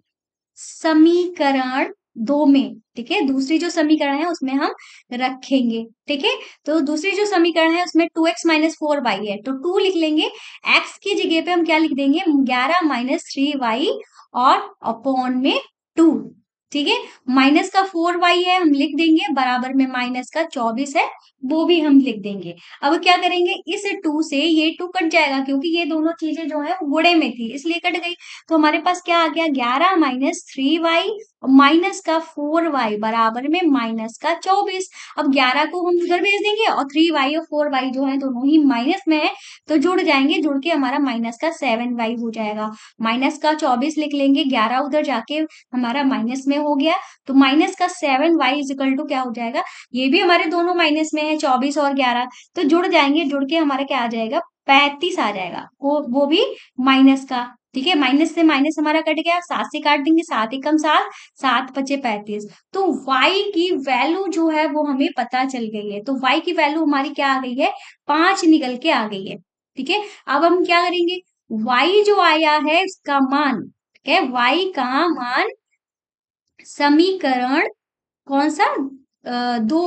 समीकरण 2 में, ठीक है, दूसरी जो समीकरण है उसमें हम रखेंगे, ठीक है। तो दूसरी जो समीकरण है उसमें 2x माइनस 4y है, तो 2 लिख लेंगे, x की जगह पे हम क्या लिख देंगे, 11 माइनस 3y और अपॉन में 2, ठीक है। माइनस का 4y है हम लिख देंगे, बराबर में माइनस का 24 है, वो भी हम लिख देंगे। अब क्या करेंगे, इस 2 से ये 2 कट जाएगा, क्योंकि ये दोनों चीजें जो है गुणे में थी इसलिए कट गई। तो हमारे पास क्या आ गया, 11 माइनस 3y माइनस का 4y बराबर में माइनस का 24। अब 11 को हम उधर भेज देंगे और 3y और 4y जो है दोनों ही माइनस में है, तो जुड़ जाएंगे, जुड़ के हमारा माइनस का 7y हो जाएगा। माइनस का 24 लिख लेंगे, 11 उधर जाके हमारा माइनस में हो गया, तो माइनस का 7y इज इक्वल टू क्या हो जाएगा, ये भी हमारे दोनों माइनस में है, 24 और 11, तो जुड़ जाएंगे, जुड़ के हमारा क्या आ जाएगा, 35 आ जाएगा, वो भी माइनस का, ठीक है। माइनस से माइनस हमारा कट गया, 7 से काट देंगे, 7 एकम 7, 7 पचे 35। तो y की वैल्यू जो है वो हमें पता चल गई है, तो y की वैल्यू हमारी क्या आ गई है, 5 निकल के आ गई है, ठीक है। अब हम क्या करेंगे, y जो आया है उसका मान, ठीक है, y का मान समीकरण कौन सा, 2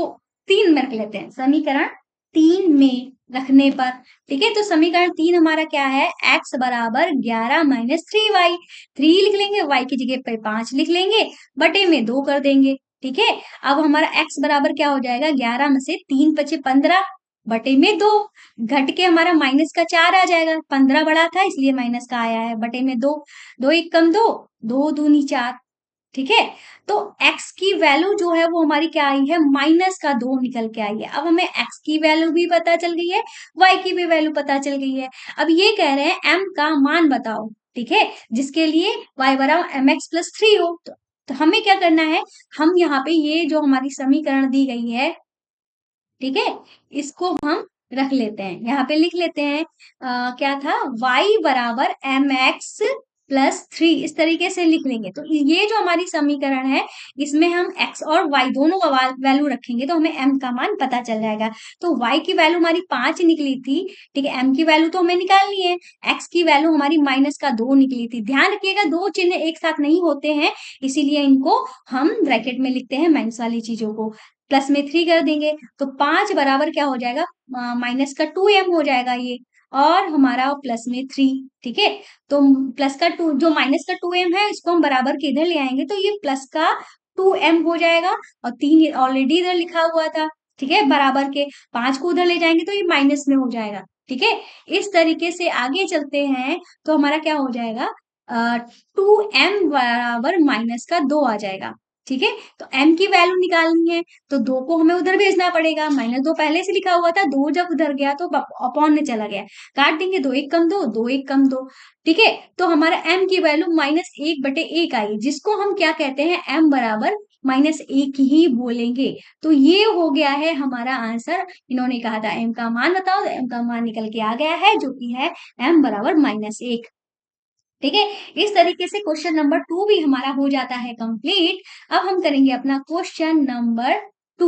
3 में रख लेते हैं, समीकरण 3 में रखने पर, ठीक है। तो समीकरण 3 हमारा क्या है, x बराबर 11 माइनस 3y, 3 लिख लेंगे, y की जगह पे 5 लिख लेंगे, बटे में 2 कर देंगे, ठीक है। अब हमारा x बराबर क्या हो जाएगा, 11 में से 3 पचे 15, बटे में 2, घट के हमारा माइनस का 4 आ जाएगा, 15 बड़ा था इसलिए माइनस का आया है, बटे में 2, 2 एक कम 2, 2 दूनी 4, ठीक है। तो x की वैल्यू जो है वो हमारी क्या आई है, माइनस का 2 निकल के आई है। अब हमें x की वैल्यू भी पता चल गई है, y की भी वैल्यू पता चल गई है। अब ये कह रहे हैं m का मान बताओ, ठीक है, जिसके लिए y बराबर एम एक्स प्लस 3 हो, तो हमें क्या करना है, हम यहाँ पे ये जो हमारी समीकरण दी गई है, ठीक है, इसको हम रख लेते हैं, यहाँ पे लिख लेते हैं, क्या था, y बराबर एम एक्स प्लस 3, इस तरीके से लिख लेंगे। तो ये जो हमारी समीकरण है इसमें हम x और y दोनों का वैल्यू रखेंगे तो हमें m का मान पता चल जाएगा। तो y की वैल्यू हमारी 5 निकली थी, ठीक है, m की वैल्यू तो हमें निकालनी है, x की वैल्यू हमारी माइनस का 2 निकली थी। ध्यान रखिएगा, दो चिन्ह एक साथ नहीं होते हैं, इसीलिए इनको हम ब्रैकेट में लिखते हैं माइनस वाली चीजों को, प्लस में 3 कर देंगे, तो 5 बराबर क्या हो जाएगा, माइनस का 2m हो जाएगा ये, और हमारा प्लस में 3, ठीक है। तो प्लस का 2, जो माइनस का 2m है इसको हम बराबर के इधर ले आएंगे, तो ये प्लस का 2m हो जाएगा, और 3 ऑलरेडी इधर लिखा हुआ था, ठीक है, बराबर के 5 को उधर ले जाएंगे तो ये माइनस में हो जाएगा, ठीक है। इस तरीके से आगे चलते हैं, तो हमारा क्या हो जाएगा, 2m बराबर माइनस का 2 आ जाएगा, ठीक है। तो m की वैल्यू निकालनी है, तो 2 को हमें उधर भेजना पड़ेगा, माइनस 2 पहले से लिखा हुआ था, 2 जब उधर गया तो अपॉन में चला गया, काट देंगे, 2 एक कम 2, 2 एक कम 2, ठीक है। तो हमारा m की वैल्यू माइनस 1 बटे 1 आई, जिसको हम क्या कहते हैं, m बराबर माइनस 1 ही बोलेंगे। तो ये हो गया है हमारा आंसर, इन्होंने कहा था m का मान बताओ, तो m का मान निकल के आ गया है, जो कि है m बराबर माइनस 1, ठीक है। इस तरीके से क्वेश्चन नंबर 2 भी हमारा हो जाता है कंप्लीट। अब हम करेंगे अपना क्वेश्चन नंबर 2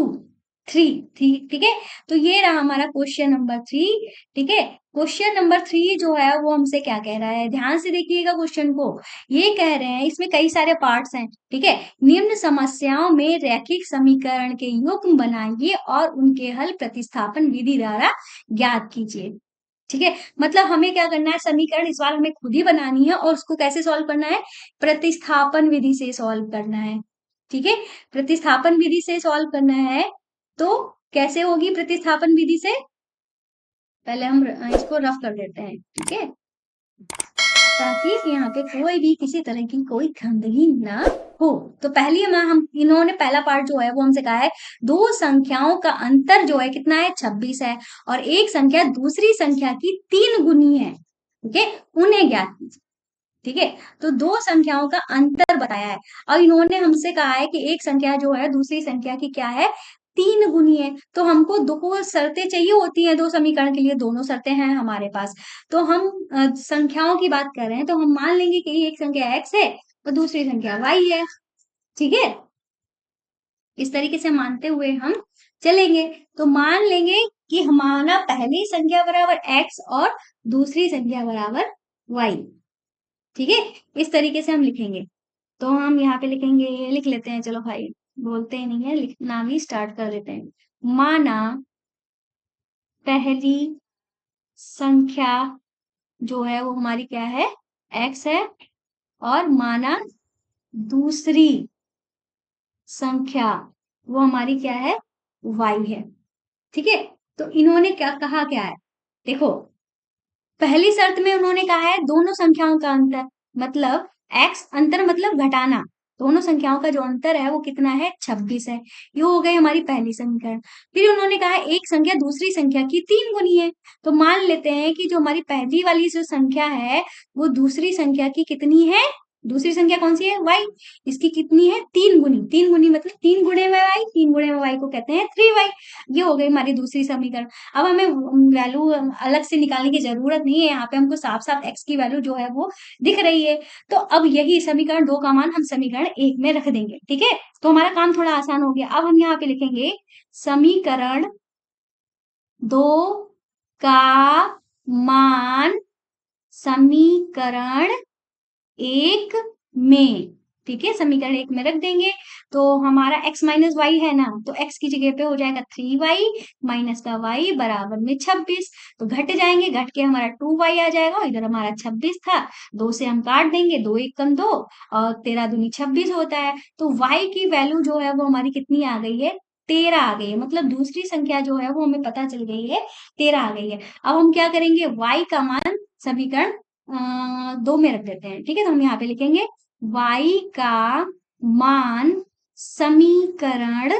3 ठीक है। तो ये रहा हमारा क्वेश्चन नंबर 3, ठीक है। क्वेश्चन नंबर 3 जो है वो हमसे क्या कह रहा है, ध्यान से देखिएगा क्वेश्चन को। ये कह रहे हैं, इसमें कई सारे पार्ट्स हैं, ठीक है। निम्न समस्याओं में रैखिक समीकरण के युग्म बनाइए और उनके हल प्रतिस्थापन विधि द्वारा ज्ञात कीजिए, ठीक है। मतलब हमें क्या करना है, समीकरण इस बार हमें खुद ही बनानी है, और उसको कैसे सॉल्व करना है, प्रतिस्थापन विधि से सॉल्व करना है, ठीक है। प्रतिस्थापन विधि से सॉल्व करना है, तो कैसे होगी प्रतिस्थापन विधि से, पहले हम इसको रफ कर देते हैं, ठीक है, ताकि यहाँ पे कोई भी किसी तरह की कोई गंदगी ना हो। तो पहली हम इन्होंने पहला पार्ट जो है वो हमसे कहा है, दो संख्याओं का अंतर जो है कितना है, 26 है, और एक संख्या दूसरी संख्या की 3 गुनी है, ठीक है, उन्हें ज्ञात कीजिए, ठीक है। तो दो संख्याओं का अंतर बताया है, और इन्होंने हमसे कहा है कि एक संख्या जो है दूसरी संख्या की क्या है, 3 गुनी है। तो हमको दो शर्तें चाहिए होती हैं, दो समीकरण के लिए दोनों शर्तें हैं हमारे पास। तो हम संख्याओं की बात कर रहे हैं, तो हम मान लेंगे कि एक संख्या x है और दूसरी संख्या y है, ठीक है। इस तरीके से मानते हुए हम चलेंगे, तो मान लेंगे कि हमारा पहली संख्या बराबर x और दूसरी संख्या बराबर y, ठीक है। इस तरीके से हम लिखेंगे, तो हम यहाँ पे लिखेंगे, लिख लेते हैं, चलो भाई बोलते ही नहीं है, लिखना भी स्टार्ट कर देते हैं। माना पहली संख्या जो है वो हमारी क्या है, x है, और माना दूसरी संख्या वो हमारी क्या है, y है। ठीक है, तो इन्होंने क्या कहा, क्या है, देखो पहली शर्त में उन्होंने कहा है दोनों संख्याओं का अंतर, मतलब x अंतर मतलब घटाना, दोनों संख्याओं का जो अंतर है वो कितना है, 26 है। ये हो गई हमारी पहली संख्या। फिर उन्होंने कहा एक संख्या दूसरी संख्या की 3 गुनी है। तो मान लेते हैं कि जो हमारी पहली वाली जो संख्या है वो दूसरी संख्या की कितनी है, दूसरी संख्या कौन सी है, y, इसकी कितनी है, 3 गुनी। 3 गुनी मतलब 3 गुणे में y, 3 गुणे में y को कहते हैं 3y। ये हो गई हमारी दूसरी समीकरण। अब हमें वैल्यू अलग से निकालने की जरूरत नहीं है, यहाँ पे हमको साफ साफ x की वैल्यू जो है वो दिख रही है। तो अब यही समीकरण 2 का मान हम समीकरण 1 में रख देंगे। ठीक है, तो हमारा काम थोड़ा आसान हो गया। अब हम यहाँ पे लिखेंगे समीकरण 2 का मान समीकरण 1 में। ठीक है, समीकरण 1 में रख देंगे। तो हमारा x माइनस वाई है ना, तो x की जगह पे हो जाएगा 3y माइनस का y बराबर में 26। तो घट जाएंगे, घट के हमारा 2y आ जाएगा, और इधर हमारा 26 था, 2 से हम काट देंगे, 2 1 कम 2 और 13 दूनी 26 होता है। तो y की वैल्यू जो है वो हमारी कितनी आ गई है, 13 आ गई है। मतलब दूसरी संख्या जो है वो हमें पता चल गई है, 13 आ गई है। अब हम क्या करेंगे, y का मान समीकरण 2 में रख देते हैं। ठीक है, तो हम यहाँ पे लिखेंगे y का मान समीकरण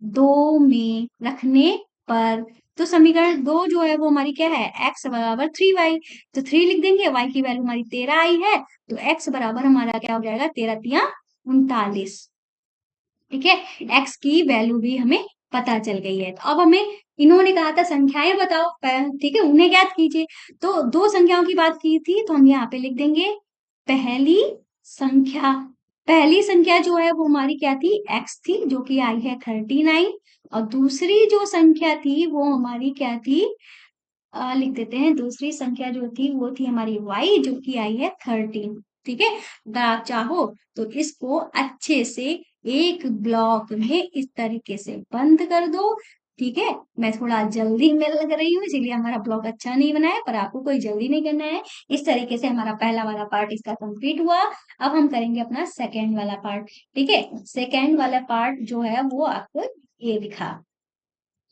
2 में रखने पर, तो समीकरण 2 जो है वो हमारी क्या है, x बराबर 3y। तो 3 लिख देंगे, y की वैल्यू हमारी 13 आई है, तो x बराबर हमारा क्या हो जाएगा, 13 तिया 39। ठीक है, x की वैल्यू भी हमें पता चल गई है। तो अब हमें इन्होंने कहा था संख्याएं बताओ, ठीक है, उन्हें ज्ञात कीजिए। तो दो संख्याओं की बात की थी, तो हम यहाँ पे लिख देंगे पहली संख्या। पहली संख्या जो है वो हमारी क्या थी, x थी, जो कि आई है 39। और दूसरी जो संख्या थी वो हमारी क्या थी, लिख देते हैं, दूसरी संख्या जो थी वो थी हमारी y, जो कि आई है 13। ठीक है, अगर आप चाहो तो इसको अच्छे से एक ब्लॉक में इस तरीके से बंद कर दो। ठीक है, मैं थोड़ा जल्दी में लग रही हूँ इसीलिए हमारा ब्लॉक अच्छा नहीं बना है, पर आपको कोई जल्दी नहीं करना है। इस तरीके से हमारा पहला वाला पार्ट इसका कंप्लीट हुआ। अब हम करेंगे अपना सेकेंड वाला पार्ट। ठीक है, सेकेंड वाला पार्ट जो है वो आपको ये दिखा।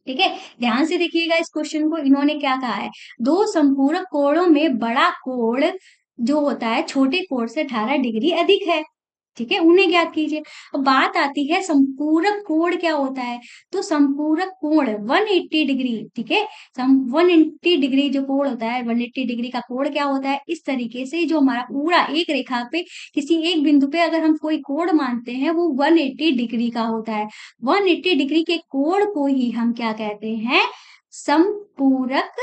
ठीक है, ध्यान से देखिएगा इस क्वेश्चन को। इन्होंने क्या कहा है, दो संपूरक कोणों में बड़ा कोण जो होता है छोटे कोण से 18 डिग्री अधिक है। ठीक है, उन्हें ज्ञात कीजिए। अब बात आती है संपूरक कोण क्या होता है, तो संपूरक कोण 180 डिग्री। ठीक है, 180 डिग्री जो कोण होता है, 180 डिग्री का कोण क्या होता है, इस तरीके से जो हमारा पूरा एक रेखा पे किसी एक बिंदु पे अगर हम कोई कोण मानते हैं वो 180 डिग्री का होता है। 180 डिग्री के कोण को ही हम क्या कहते हैं, संपूरक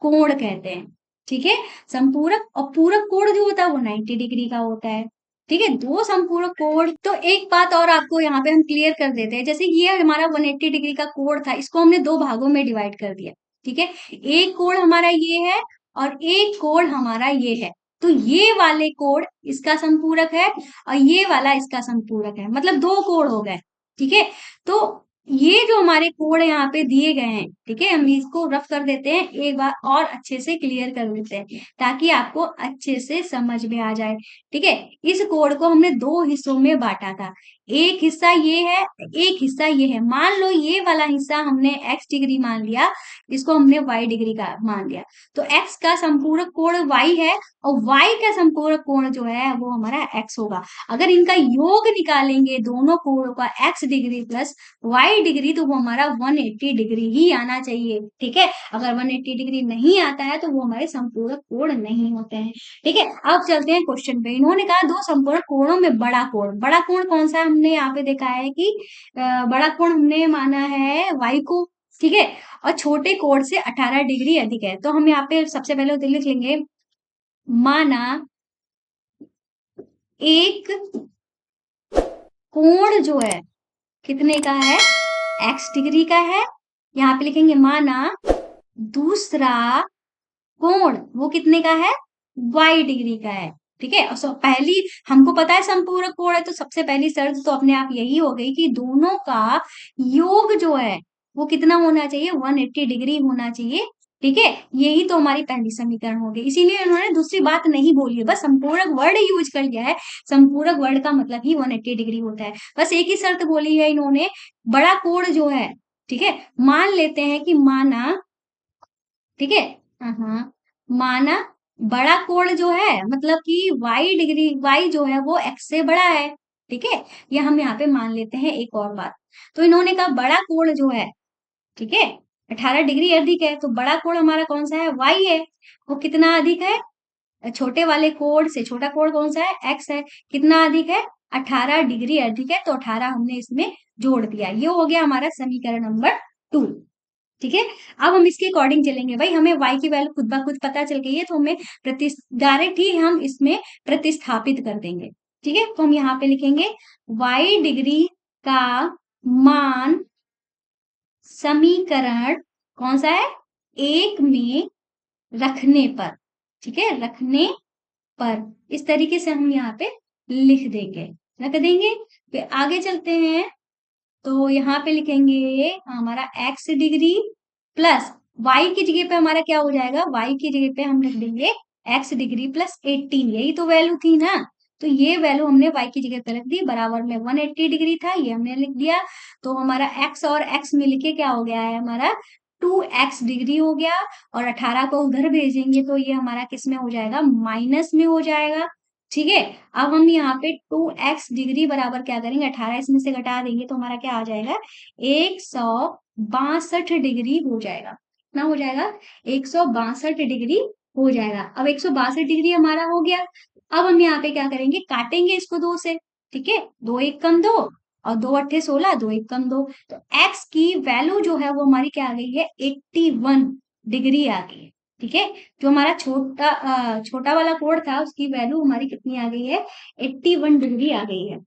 कोण कहते हैं। ठीक है, संपूरक और पूरक कोण जो होता है वो 90 डिग्री का होता है। ठीक है, दो संपूरक कोण। तो एक बात और आपको यहाँ पे हम क्लियर कर देते हैं, जैसे ये हमारा 180 डिग्री का कोण था, इसको हमने दो भागों में डिवाइड कर दिया। ठीक है, एक कोण हमारा ये है और एक कोण हमारा ये है। तो ये वाले कोण इसका संपूरक है और ये वाला इसका संपूरक है, मतलब दो कोण हो गए। ठीक है, तो ये जो हमारे कोण यहाँ पे दिए गए हैं, ठीक है, हम इसको रफ कर देते हैं, एक बार और अच्छे से क्लियर कर देते हैं ताकि आपको अच्छे से समझ में आ जाए। ठीक है, इस कोण को हमने दो हिस्सों में बांटा था, एक हिस्सा ये है, एक हिस्सा ये है। मान लो ये वाला हिस्सा हमने x डिग्री मान लिया, इसको हमने y डिग्री का मान लिया, तो x का संपूरक कोण y है और y का संपूरक कोण जो है वो हमारा x होगा। अगर इनका योग निकालेंगे दोनों कोणों का x degree plus y degree, तो वो हमारा 180 डिग्री ही आना चाहिए। ठीक है, अगर 180 डिग्री नहीं आता है तो वो हमारे संपूरक कोण नहीं होते हैं। ठीक है, अब चलते हैं क्वेश्चन पे। इन्होंने कहा दो संपूरक कोणों में बड़ा कोण, बड़ा कोण कौन सा है, हमने यहाँ पे देखा है कि बड़ा कोण हमने माना है y को। ठीक है, और छोटे कोण से 18 डिग्री अधिक है। तो हम यहाँ पे सबसे पहले तो लिख लेंगे, माना एक कोण जो है कितने का है, x डिग्री का है। यहाँ पे लिखेंगे माना दूसरा कोण वो कितने का है, y डिग्री का है। ठीक है। सो पहली, हमको पता है संपूरक कोण है, तो सबसे पहली शर्त तो अपने आप यही हो गई कि दोनों का योग जो है वो कितना होना चाहिए, 180 डिग्री होना चाहिए। ठीक है, यही तो हमारी पहली समीकरण हो गई। इसीलिए उन्होंने दूसरी बात नहीं बोली है, बस संपूरक वर्ड यूज कर लिया है। संपूरक वर्ड का मतलब ही 180 डिग्री होता है। बस एक ही शर्त बोली है इन्होंने, बड़ा कोण जो है, ठीक है, मान लेते हैं कि माना, ठीक है, हाँ, माना बड़ा कोण जो है मतलब कि y जो है वो x से बड़ा है। ठीक है, ये हम यहाँ पे मान लेते हैं। एक और बात, तो इन्होंने कहा बड़ा कोण जो है, ठीक है, 18 डिग्री अधिक है, तो बड़ा कोण हमारा कौन सा है, y है। वो कितना अधिक है, छोटे वाले कोण से छोटा कोण कौन सा है, x है। कितना अधिक है, 18 डिग्री अधिक है, तो 18 हमने इसमें जोड़ दिया। ये हो गया हमारा समीकरण नंबर 2। ठीक है, अब हम इसके अकॉर्डिंग चलेंगे। भाई हमें y की वैल्यू खुद ब खुद पता चल गई है, तो हमें डायरेक्ट ही हम इसमें प्रतिस्थापित कर देंगे। ठीक है, तो हम यहाँ पे लिखेंगे y डिग्री का मान समीकरण कौन सा है, 1 में रखने पर। ठीक है, रखने पर इस तरीके से हम यहाँ पे लिख देंगे, रख देंगे। फिर आगे चलते हैं, तो यहाँ पे लिखेंगे हमारा x डिग्री प्लस y की जगह पे हमारा क्या हो जाएगा, y की जगह पे हम लिख देंगे x डिग्री प्लस 18। यही तो वैल्यू थी ना, तो ये वैल्यू हमने y की जगह पे रख दी। बराबर में 180 डिग्री था, ये हमने लिख दिया। तो हमारा x और x मिल के क्या हो गया है, हमारा 2x डिग्री हो गया। और 18 को उधर भेजेंगे तो ये हमारा किस में हो जाएगा, माइनस में हो जाएगा। ठीक है, अब हम यहाँ पे 2x डिग्री बराबर क्या करेंगे, 18 इसमें से घटा देंगे तो हमारा क्या आ जाएगा, 162 डिग्री हो जाएगा। कितना हो जाएगा, 162 डिग्री हो जाएगा। अब 162 डिग्री हमारा हो गया। अब हम यहाँ पे क्या करेंगे, काटेंगे इसको 2 से। ठीक है, 2 एक कम 2 और 2 अट्ठे 16, 2 एक कम 2। तो x की वैल्यू जो है वो हमारी क्या आ गई है, 81 डिग्री आ गई है। ठीक है, जो हमारा छोटा वाला कोण था उसकी वैल्यू हमारी कितनी आ गई है, 81 डिग्री आ गई है।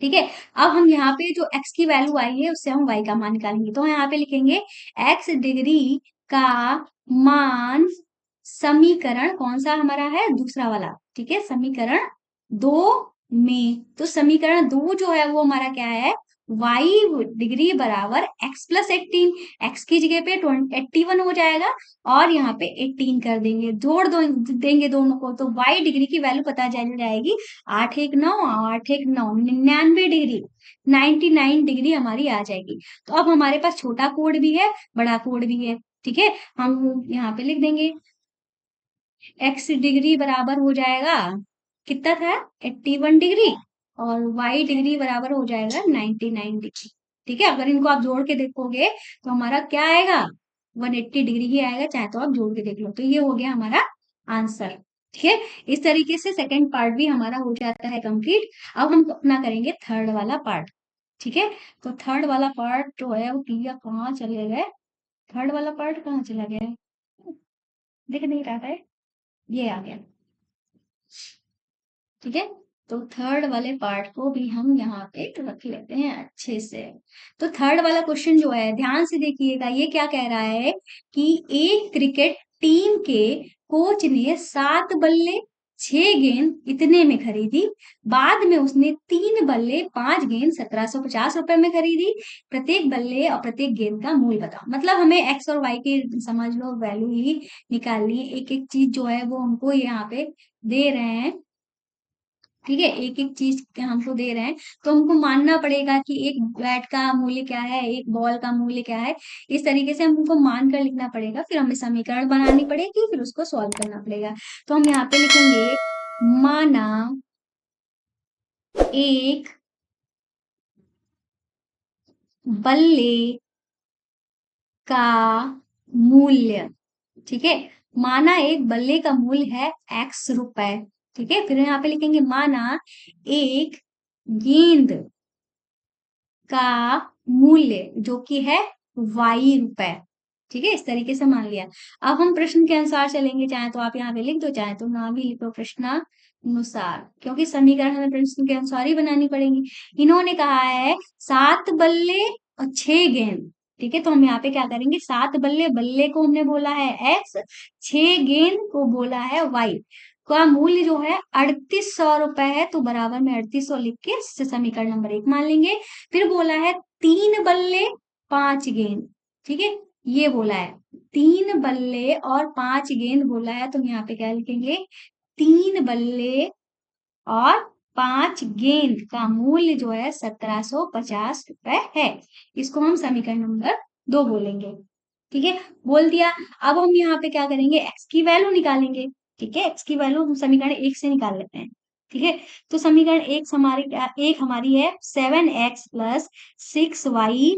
ठीक है, अब हम यहाँ पे जो x की वैल्यू आई है उससे हम y का मान निकालेंगे। तो यहाँ पे लिखेंगे x डिग्री का मान समीकरण कौन सा हमारा है, दूसरा वाला। ठीक है, समीकरण 2 में, तो समीकरण 2 जो है वो हमारा क्या है, y डिग्री बराबर x प्लस 18। x की जगह पे 81 हो जाएगा और यहाँ पे 18 कर देंगे, जोड़ दो देंगे दोनों को, तो y डिग्री की वैल्यू पता चल जाएगी, 8 एक 9, 8 एक 9, 99 डिग्री, 99 डिग्री हमारी आ जाएगी। तो अब हमारे पास छोटा कोण भी है, बड़ा कोण भी है। ठीक है, हम यहाँ पे लिख देंगे x डिग्री बराबर हो जाएगा, कितना था, 81 डिग्री, और y डिग्री बराबर हो जाएगा 99 डिग्री। ठीक है, अगर इनको आप जोड़ के देखोगे तो हमारा क्या आएगा, 180 डिग्री ही आएगा, चाहे तो आप जोड़ के देख लो। तो ये हो गया हमारा आंसर। ठीक है, इस तरीके से सेकंड पार्ट भी हमारा हो जाता है कंप्लीट। अब हम अपना करेंगे थर्ड वाला पार्ट। ठीक है, तो थर्ड वाला पार्ट जो है वो किया कहाँ चले गए, थर्ड वाला पार्ट कहाँ चला गया है, दिख नहीं रहा है, ये आ गया। ठीक है, तो थर्ड वाले पार्ट को भी हम यहाँ पे रख लेते हैं अच्छे से। तो थर्ड वाला क्वेश्चन जो है ध्यान से देखिएगा, ये क्या कह रहा है कि एक क्रिकेट टीम के कोच ने 7 बल्ले 6 गेंद इतने में खरीदी। बाद में उसने 3 बल्ले 5 गेंद 1750 रुपए में खरीदी। प्रत्येक बल्ले और प्रत्येक गेंद का मूल्य बताओ। मतलब हमें एक्स और वाई की समझ लो वैल्यू ही निकालनी है। एक एक चीज जो है वो हमको यहाँ पे दे रहे हैं। ठीक है, एक एक चीज हमको दे रहे हैं, तो हमको मानना पड़ेगा कि एक बैट का मूल्य क्या है, एक बॉल का मूल्य क्या है। इस तरीके से हमको मान कर लिखना पड़ेगा, फिर हमें समीकरण बनानी पड़ेगी, फिर उसको सॉल्व करना पड़ेगा। तो हम यहाँ पे लिखेंगे माना एक बल्ले का मूल्य, ठीक है, माना एक बल्ले का मूल्य है x रुपए। ठीक है, फिर यहाँ पे लिखेंगे माना एक गेंद का मूल्य जो कि है y रुपए। ठीक है, इस तरीके से मान लिया। अब हम प्रश्न के अनुसार चलेंगे, चाहे तो आप यहाँ पे लिख दो, चाहे तो ना भी लिखो, प्रश्नानुसार, क्योंकि समीकरण हमें प्रश्न के अनुसार ही बनानी पड़ेगी। इन्होंने कहा है 7 बल्ले और 6 गेंद। ठीक है, तो हम यहाँ पे क्या करेंगे, 7 बल्ले, बल्ले को हमने बोला है x, 6 गेंद को बोला है y। का मूल्य जो है 3800 रुपए है, तो बराबर में 3800 लिख के समीकरण नंबर 1 मान लेंगे। फिर बोला है 3 बल्ले 5 गेंद, ठीक है, ये बोला है 3 बल्ले और 5 गेंद बोला है, तो हम यहाँ पे क्या लिखेंगे, 3 बल्ले और 5 गेंद का मूल्य जो है 1750 रुपए है। इसको हम समीकरण नंबर 2 बोलेंगे, ठीक है, बोल दिया। अब हम यहाँ पे क्या करेंगे, एक्स की वैल्यू निकालेंगे, ठीक है, एक्स की वैल्यू हम समीकरण 1 से निकाल लेते हैं, ठीक है। तो समीकरण एक हमारी है 7x + 6y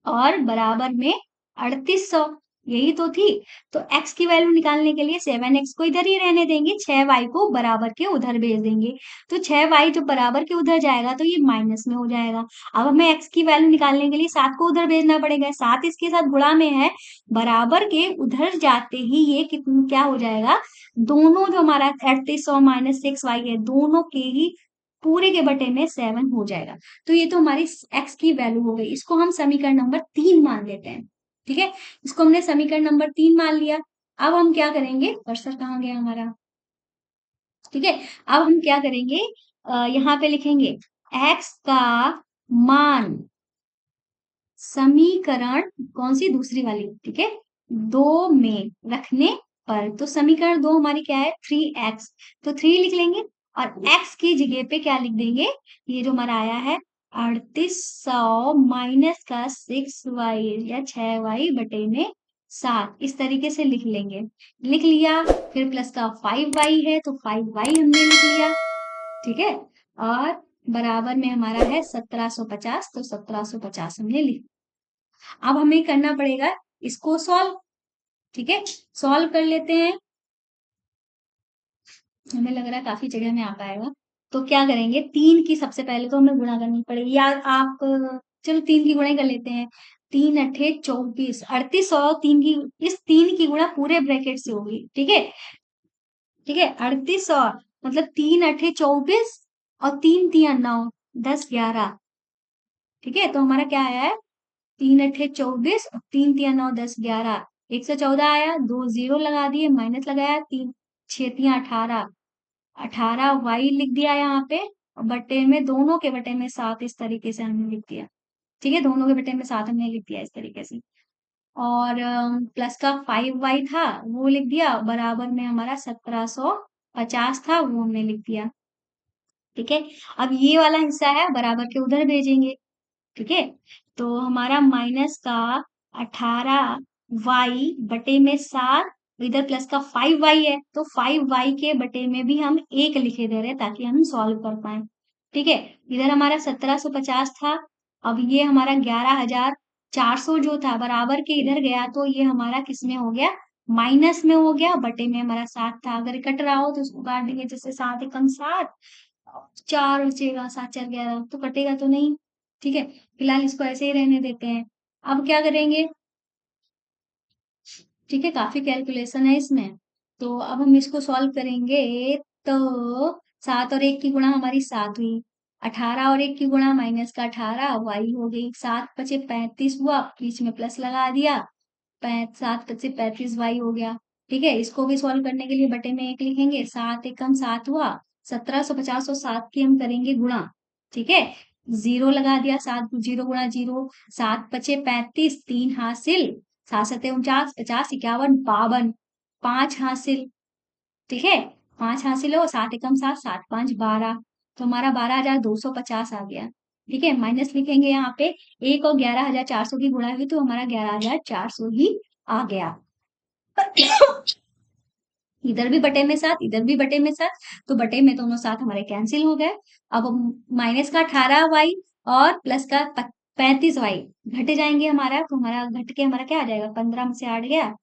और बराबर में 3800, यही तो थी। तो x की वैल्यू निकालने के लिए 7x को इधर ही रहने देंगे, 6y को बराबर के उधर भेज देंगे। तो 6y जो बराबर के उधर जाएगा तो ये माइनस में हो जाएगा। अब हमें x की वैल्यू निकालने के लिए 7 को उधर भेजना पड़ेगा, 7 इसके साथ गुणा में है, बराबर के उधर जाते ही ये कितना क्या हो जाएगा, दोनों जो हमारा 3800 - 6y है, दोनों के ही पूरे के बटे में 7 हो जाएगा। तो ये तो हमारी x की वैल्यू हो गई, इसको हम समीकरण नंबर 3 मान लेते हैं, ठीक है। इसको हमने समीकरण नंबर 3 मान लिया। अब हम क्या करेंगे, कर्सर कहाँ गया हमारा, ठीक है। अब हम क्या करेंगे, यहाँ पे लिखेंगे x का मान समीकरण कौन सी, दूसरी वाली, ठीक है, 2 में रखने पर, तो समीकरण 2 हमारी क्या है, 3x, तो 3 लिख लेंगे और x की जगह पे क्या लिख देंगे, ये जो हमारा आया है 3800 माइनस का 6y या 6y बटे में 7, इस तरीके से लिख लेंगे, लिख लिया। फिर प्लस का 5y है तो 5y हमने लिख लिया, ठीक है, और बराबर में हमारा है 1750, तो 1750 हमने लिख। अब हमें करना पड़ेगा इसको सॉल्व, ठीक है, सॉल्व कर लेते हैं। हमें लग रहा है काफी जगह में आ पाएगा। तो क्या करेंगे, 3 की सबसे पहले तो हमें गुणा करनी पड़ेगी, या आप चलो 3 की गुणा ही कर लेते हैं। 3 × 8 = 24, 3800, 3 की, इस 3 की गुणा पूरे ब्रैकेट से होगी, ठीक है, ठीक है, 3800 मतलब 3 × 8 = 24 और 3 × 3 = 9, 10 11, ठीक है। तो हमारा क्या आया है, 3 × 8 = 24 और 3 × 3 = 9, 10 11, 114 आया, 2 0 लगा दिए, माइनस लगाया, 3 6 3 18, 18y लिख दिया यहाँ पे, और बटे में, दोनों के बटे में 7, इस तरीके से हमने लिख दिया, ठीक है, दोनों के बटे में 7 हमने लिख दिया इस तरीके से। और प्लस का 5y था वो लिख दिया, बराबर में हमारा 1750 था वो हमने लिख दिया, ठीक है। अब ये वाला हिस्सा है बराबर के उधर भेजेंगे, ठीक है। तो हमारा माइनस का 18y बटे में 7, इधर प्लस का 5y है, तो 5y के बटे में भी हम 1 लिखे दे रहे हैं ताकि हम सॉल्व कर पाए, ठीक है। इधर हमारा 1750 था, अब ये हमारा 11400 जो था बराबर के इधर गया, तो ये हमारा किस में हो गया, माइनस में हो गया, बटे में हमारा 7 था। अगर कट रहा हो तो उसको काट देंगे, जैसे 7 एकम 7, 4 बचेगा, 7 4 11, तो कटेगा तो नहीं, ठीक है। फिलहाल इसको ऐसे ही रहने देते हैं। अब क्या करेंगे, ठीक है, काफी कैलकुलेशन है इसमें, तो अब हम इसको सॉल्व करेंगे। तो 7 और 1 की गुणा हमारी 7 हुई, 18 और 1 की गुणा माइनस का 18 y हो गई, 7 बचे 35 हुआ, बीच में प्लस लगा दिया, 7 बचे 35y हो गया, ठीक है। इसको भी सॉल्व करने के लिए बटे में 1 लिखेंगे, 7 एकम 7 हुआ, 1750 और 7 की हम करेंगे गुणा, ठीक है, 0 लगा दिया, 7 0 गुणा 0, 7 बचे 35, 3 हासिल, 7 7 49, 50 51 52, 5 हासिल, ठीक है, 5 हासिल हो, 7 एकम 7, 7 5 12, तो हमारा 12250 आ गया, ठीक है। माइनस लिखेंगे यहाँ पे, 1 और 11400 की गुणा हुई तो हमारा 11400 ही आ गया। इधर भी बटे में 7, इधर भी बटे में 7, तो बटे में दोनों 7 हमारे कैंसिल हो गए। अब माइनस का 18y और प्लस का 35y घट जाएंगे हमारा, तो हमारा घट के हमारा क्या आ जाएगा, 15 में से 8 गया,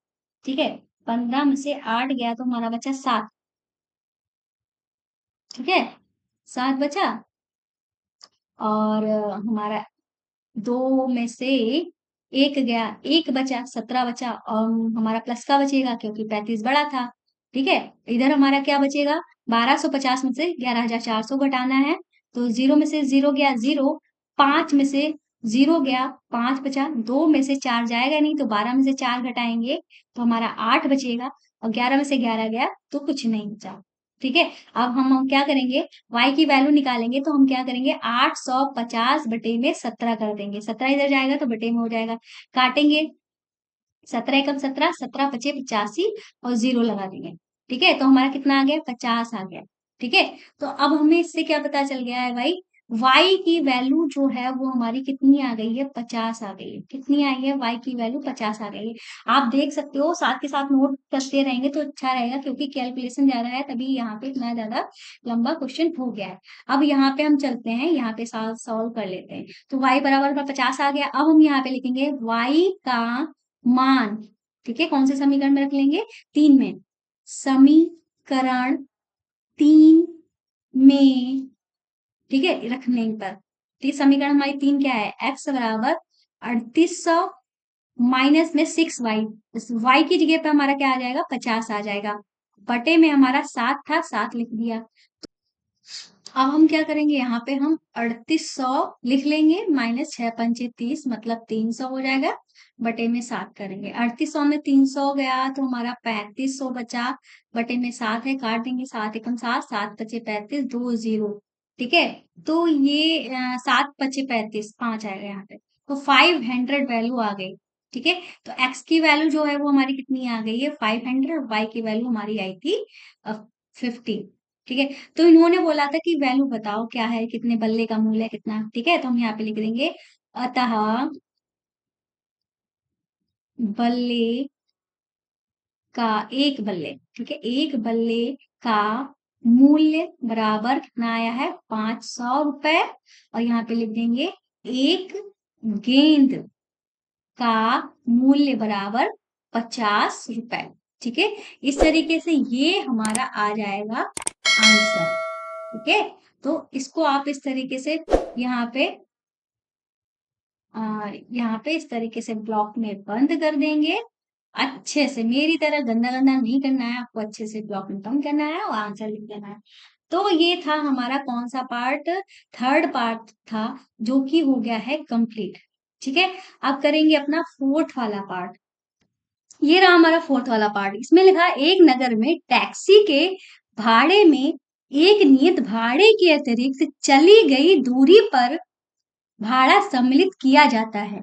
ठीक है, 15 में से 8 गया तो हमारा बचा 7, ठीक है, 7 बचा, और हमारा 2 में से 1 गया, 1 बचा, 17 बचा, और हमारा प्लस का बचेगा क्योंकि 35 बड़ा था, ठीक है। इधर हमारा क्या बचेगा, 1250 में से 11400 घटाना है, तो 0 में से 0 गया 0, 5 में से 0 गया 5 बचा, 2 में से 4 जाएगा नहीं, तो 12 में से 4 घटाएंगे तो हमारा 8 बचेगा, और 11 में से 11 गया तो कुछ नहीं बचा। ठीक है, अब हम क्या करेंगे, y की वैल्यू निकालेंगे तो हम क्या करेंगे, 850 बटे में 17 कर देंगे। 17 इधर जाएगा तो बटे में हो जाएगा, काटेंगे, 17 एकम 17, 17 पचे 85 और जीरो लगा देंगे। ठीक है, तो हमारा कितना आ गया, 50 आ गया। ठीक है, तो अब हमें इससे क्या पता चल गया है भाई, y की वैल्यू जो है वो हमारी कितनी आ गई है, 50 आ गई है। कितनी आई है, y की वैल्यू 50 आ गई है। आप देख सकते हो, साथ के साथ नोट करते रहेंगे तो अच्छा रहेगा, क्योंकि कैलकुलेशन ज्यादा है तभी यहाँ पे इतना ज्यादा लंबा क्वेश्चन हो गया है। अब यहाँ पे हम चलते हैं, यहाँ पे सॉल्व कर लेते हैं। तो y बराबर 50 आ गया। अब हम यहाँ पे लिखेंगे y का मान। ठीक है, कौन से समीकरण में रख लेंगे, 3 में। समीकरण 3 में, ठीक है, रखने पर, ठीक, समीकरण हमारी 3 क्या है, x बराबर 3800 माइनस में 6y, y की जगह पे हमारा क्या आ जाएगा, 50 आ जाएगा। बटे में हमारा 7 था, 7 लिख दिया। अब हम क्या करेंगे, यहाँ पे हम 3800 लिख लेंगे, माइनस 6 पंचे 30 मतलब 300 हो जाएगा। बटे में 7 करेंगे, 3800 में 300 गया तो हमारा 3500 बचा। बटे में 7 है, काट देंगे, 7 एकम 7, 7 पचे 35, 2 जीरो। ठीक है, तो ये 7 पचे 35, 5 आएगा यहाँ पे, तो 500 वैल्यू आ गई। ठीक है, तो x की वैल्यू जो है वो हमारी कितनी आ गई है, 500, और y की वैल्यू हमारी आई थी 50। ठीक है, तो इन्होंने बोला था कि वैल्यू बताओ क्या है, कितने बल्ले का मूल्य कितना। ठीक है, तो हम यहाँ पे लिख देंगे, अतः बल्ले का, एक बल्ले, ठीक है, एक बल्ले का मूल्य बराबर कितना आया है, 500 रुपए। और यहाँ पे लिख देंगे एक गेंद का मूल्य बराबर 50 रुपए। ठीक है, इस तरीके से ये हमारा आ जाएगा आंसर। ठीक है, तो इसको आप इस तरीके से यहाँ पे यहाँ पे इस तरीके से ब्लॉक में बंद कर देंगे। अच्छे से, मेरी तरह गंदा गंदा नहीं करना है आपको, अच्छे से ब्लॉक में बंद करना है और आंसर लिख देना है। तो ये था हमारा कौन सा पार्ट, थर्ड पार्ट था, जो कि हो गया है कंप्लीट। ठीक है, अब करेंगे अपना फोर्थ वाला पार्ट। ये रहा हमारा फोर्थ वाला पार्ट। इसमें लिखा है, एक नगर में टैक्सी के भाड़े में एक नियत भाड़े के अतिरिक्त चली गई दूरी पर भाड़ा सम्मिलित किया जाता है।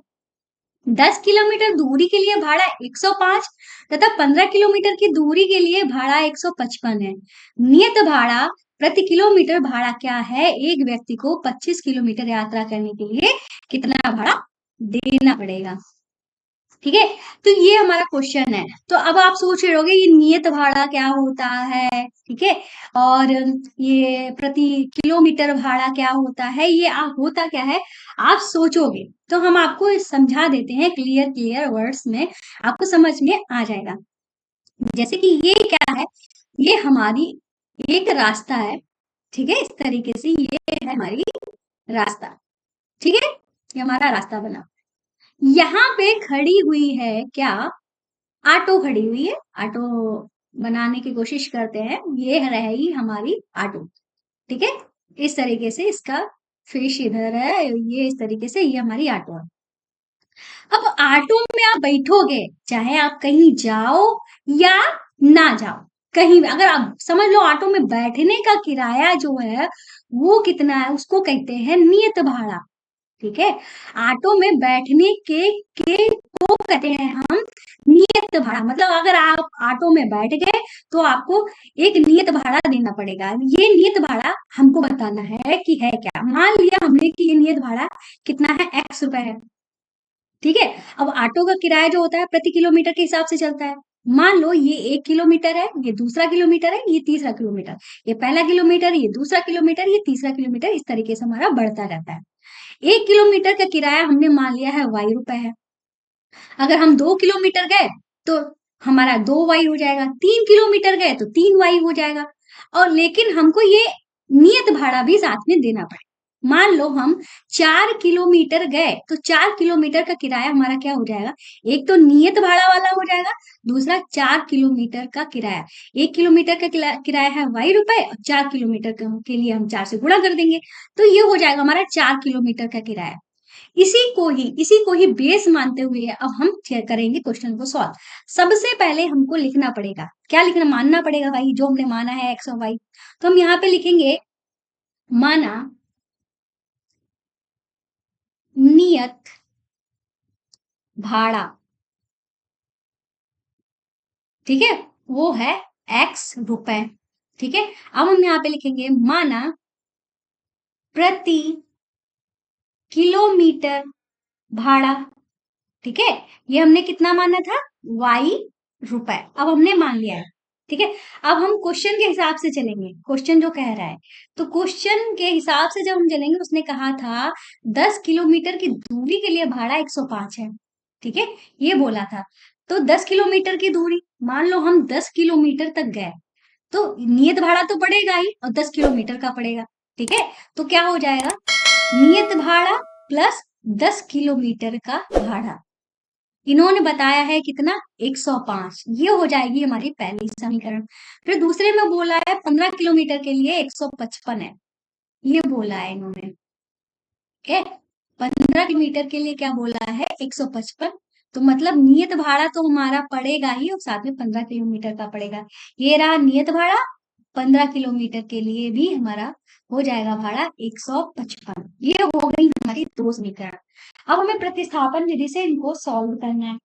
10 किलोमीटर दूरी के लिए भाड़ा 105 तथा 15 किलोमीटर की दूरी के लिए भाड़ा 155 है। नियत भाड़ा प्रति किलोमीटर भाड़ा क्या है, एक व्यक्ति को 25 किलोमीटर यात्रा करने के लिए कितना भाड़ा देना पड़ेगा। ठीक है, तो ये हमारा क्वेश्चन है। तो अब आप सोच रहे होगे ये नियत भाड़ा क्या होता है, ठीक है, और ये प्रति किलोमीटर भाड़ा क्या होता है, ये होता क्या है, आप सोचोगे तो हम आपको समझा देते हैं क्लियर क्लियर वर्ड्स में, आपको समझ में आ जाएगा। जैसे कि ये क्या है, ये हमारी एक रास्ता है। ठीक है, इस तरीके से ये है हमारी रास्ता। ठीक है, ये हमारा रास्ता बना, यहाँ पे खड़ी हुई है क्या, ऑटो खड़ी हुई है। ऑटो बनाने की कोशिश करते हैं, ये रही हमारी ऑटो। ठीक है, इस तरीके से इसका फिश इधर है, ये इस तरीके से ये हमारी ऑटो है। अब ऑटो में आप बैठोगे, चाहे आप कहीं जाओ या ना जाओ, कहीं भी, अगर आप समझ लो ऑटो में बैठने का किराया जो है वो कितना है, उसको कहते हैं नियत भाड़ा। ठीक है, ऑटो में बैठने के को कहते हैं हम नियत भाड़ा। मतलब अगर आप ऑटो में बैठ गए तो आपको एक नियत भाड़ा देना पड़ेगा। ये नियत भाड़ा हमको बताना है कि है क्या। मान लिया हमने कि ये नियत भाड़ा कितना है, x रुपए है। ठीक है, अब ऑटो का किराया जो होता है प्रति किलोमीटर के हिसाब से चलता है। मान लो ये 1 किलोमीटर है, ये दूसरा किलोमीटर है, ये तीसरा किलोमीटर, ये पहला किलोमीटर, ये दूसरा किलोमीटर, ये तीसरा किलोमीटर, इस तरीके से हमारा बढ़ता रहता है। 1 किलोमीटर का किराया हमने मान लिया है y रुपए है। अगर हम 2 किलोमीटर गए तो हमारा 2y हो जाएगा, 3 किलोमीटर गए तो 3y हो जाएगा। और लेकिन हमको ये नियत भाड़ा भी साथ में देना पड़ेगा। मान लो हम 4 किलोमीटर गए तो 4 किलोमीटर का किराया हमारा क्या हो जाएगा, एक तो नियत भाड़ा वाला हो जाएगा, दूसरा 4 किलोमीटर का किराया। 1 किलोमीटर का किराया है y रुपए, और 4 किलोमीटर के लिए हम 4 से गुणा कर देंगे, तो ये हो जाएगा हमारा 4 किलोमीटर का किराया। इसी को ही बेस मानते हुए अब हम करेंगे क्वेश्चन को सॉल्व। सबसे पहले हमको लिखना पड़ेगा, क्या लिखना, मानना पड़ेगा भाई जो हमने माना है एक्स और वाई। तो हम यहाँ पे लिखेंगे माना नियत भाड़ा, ठीक है, वो है एक्स रुपए। ठीक है, अब हम यहाँ पे लिखेंगे माना प्रति किलोमीटर भाड़ा। ठीक है, ये हमने कितना माना था, वाई रुपए, अब हमने मान लिया है। ठीक है, अब हम क्वेश्चन के हिसाब से चलेंगे, क्वेश्चन जो कह रहा है, तो क्वेश्चन के हिसाब से जब हम चलेंगे, उसने कहा था 10 किलोमीटर की दूरी के लिए भाड़ा 105 है। ठीक है, ये बोला था। तो 10 किलोमीटर की दूरी, मान लो हम 10 किलोमीटर तक गए, तो नियत भाड़ा तो पड़ेगा ही और 10 किलोमीटर का पड़ेगा। ठीक है, तो क्या हो जाएगा, नियत भाड़ा प्लस 10 किलोमीटर का भाड़ा, इन्होंने बताया है कितना, 105, ये हो जाएगी हमारी पहली समीकरण। फिर दूसरे में बोला है 15 किलोमीटर के लिए 155 है, ये बोला है इन्होंने। ठीक है, 15 किलोमीटर के लिए क्या बोला है, 155। तो मतलब नियत भाड़ा तो हमारा पड़ेगा ही और साथ में 15 किलोमीटर का पड़ेगा। ये रहा नियत भाड़ा, 15 किलोमीटर के लिए भी हमारा हो जाएगा भाड़ा 155। ये हो गई हमारी दो समीकरण। अब हमें प्रतिस्थापन विधि से इनको सॉल्व करना है।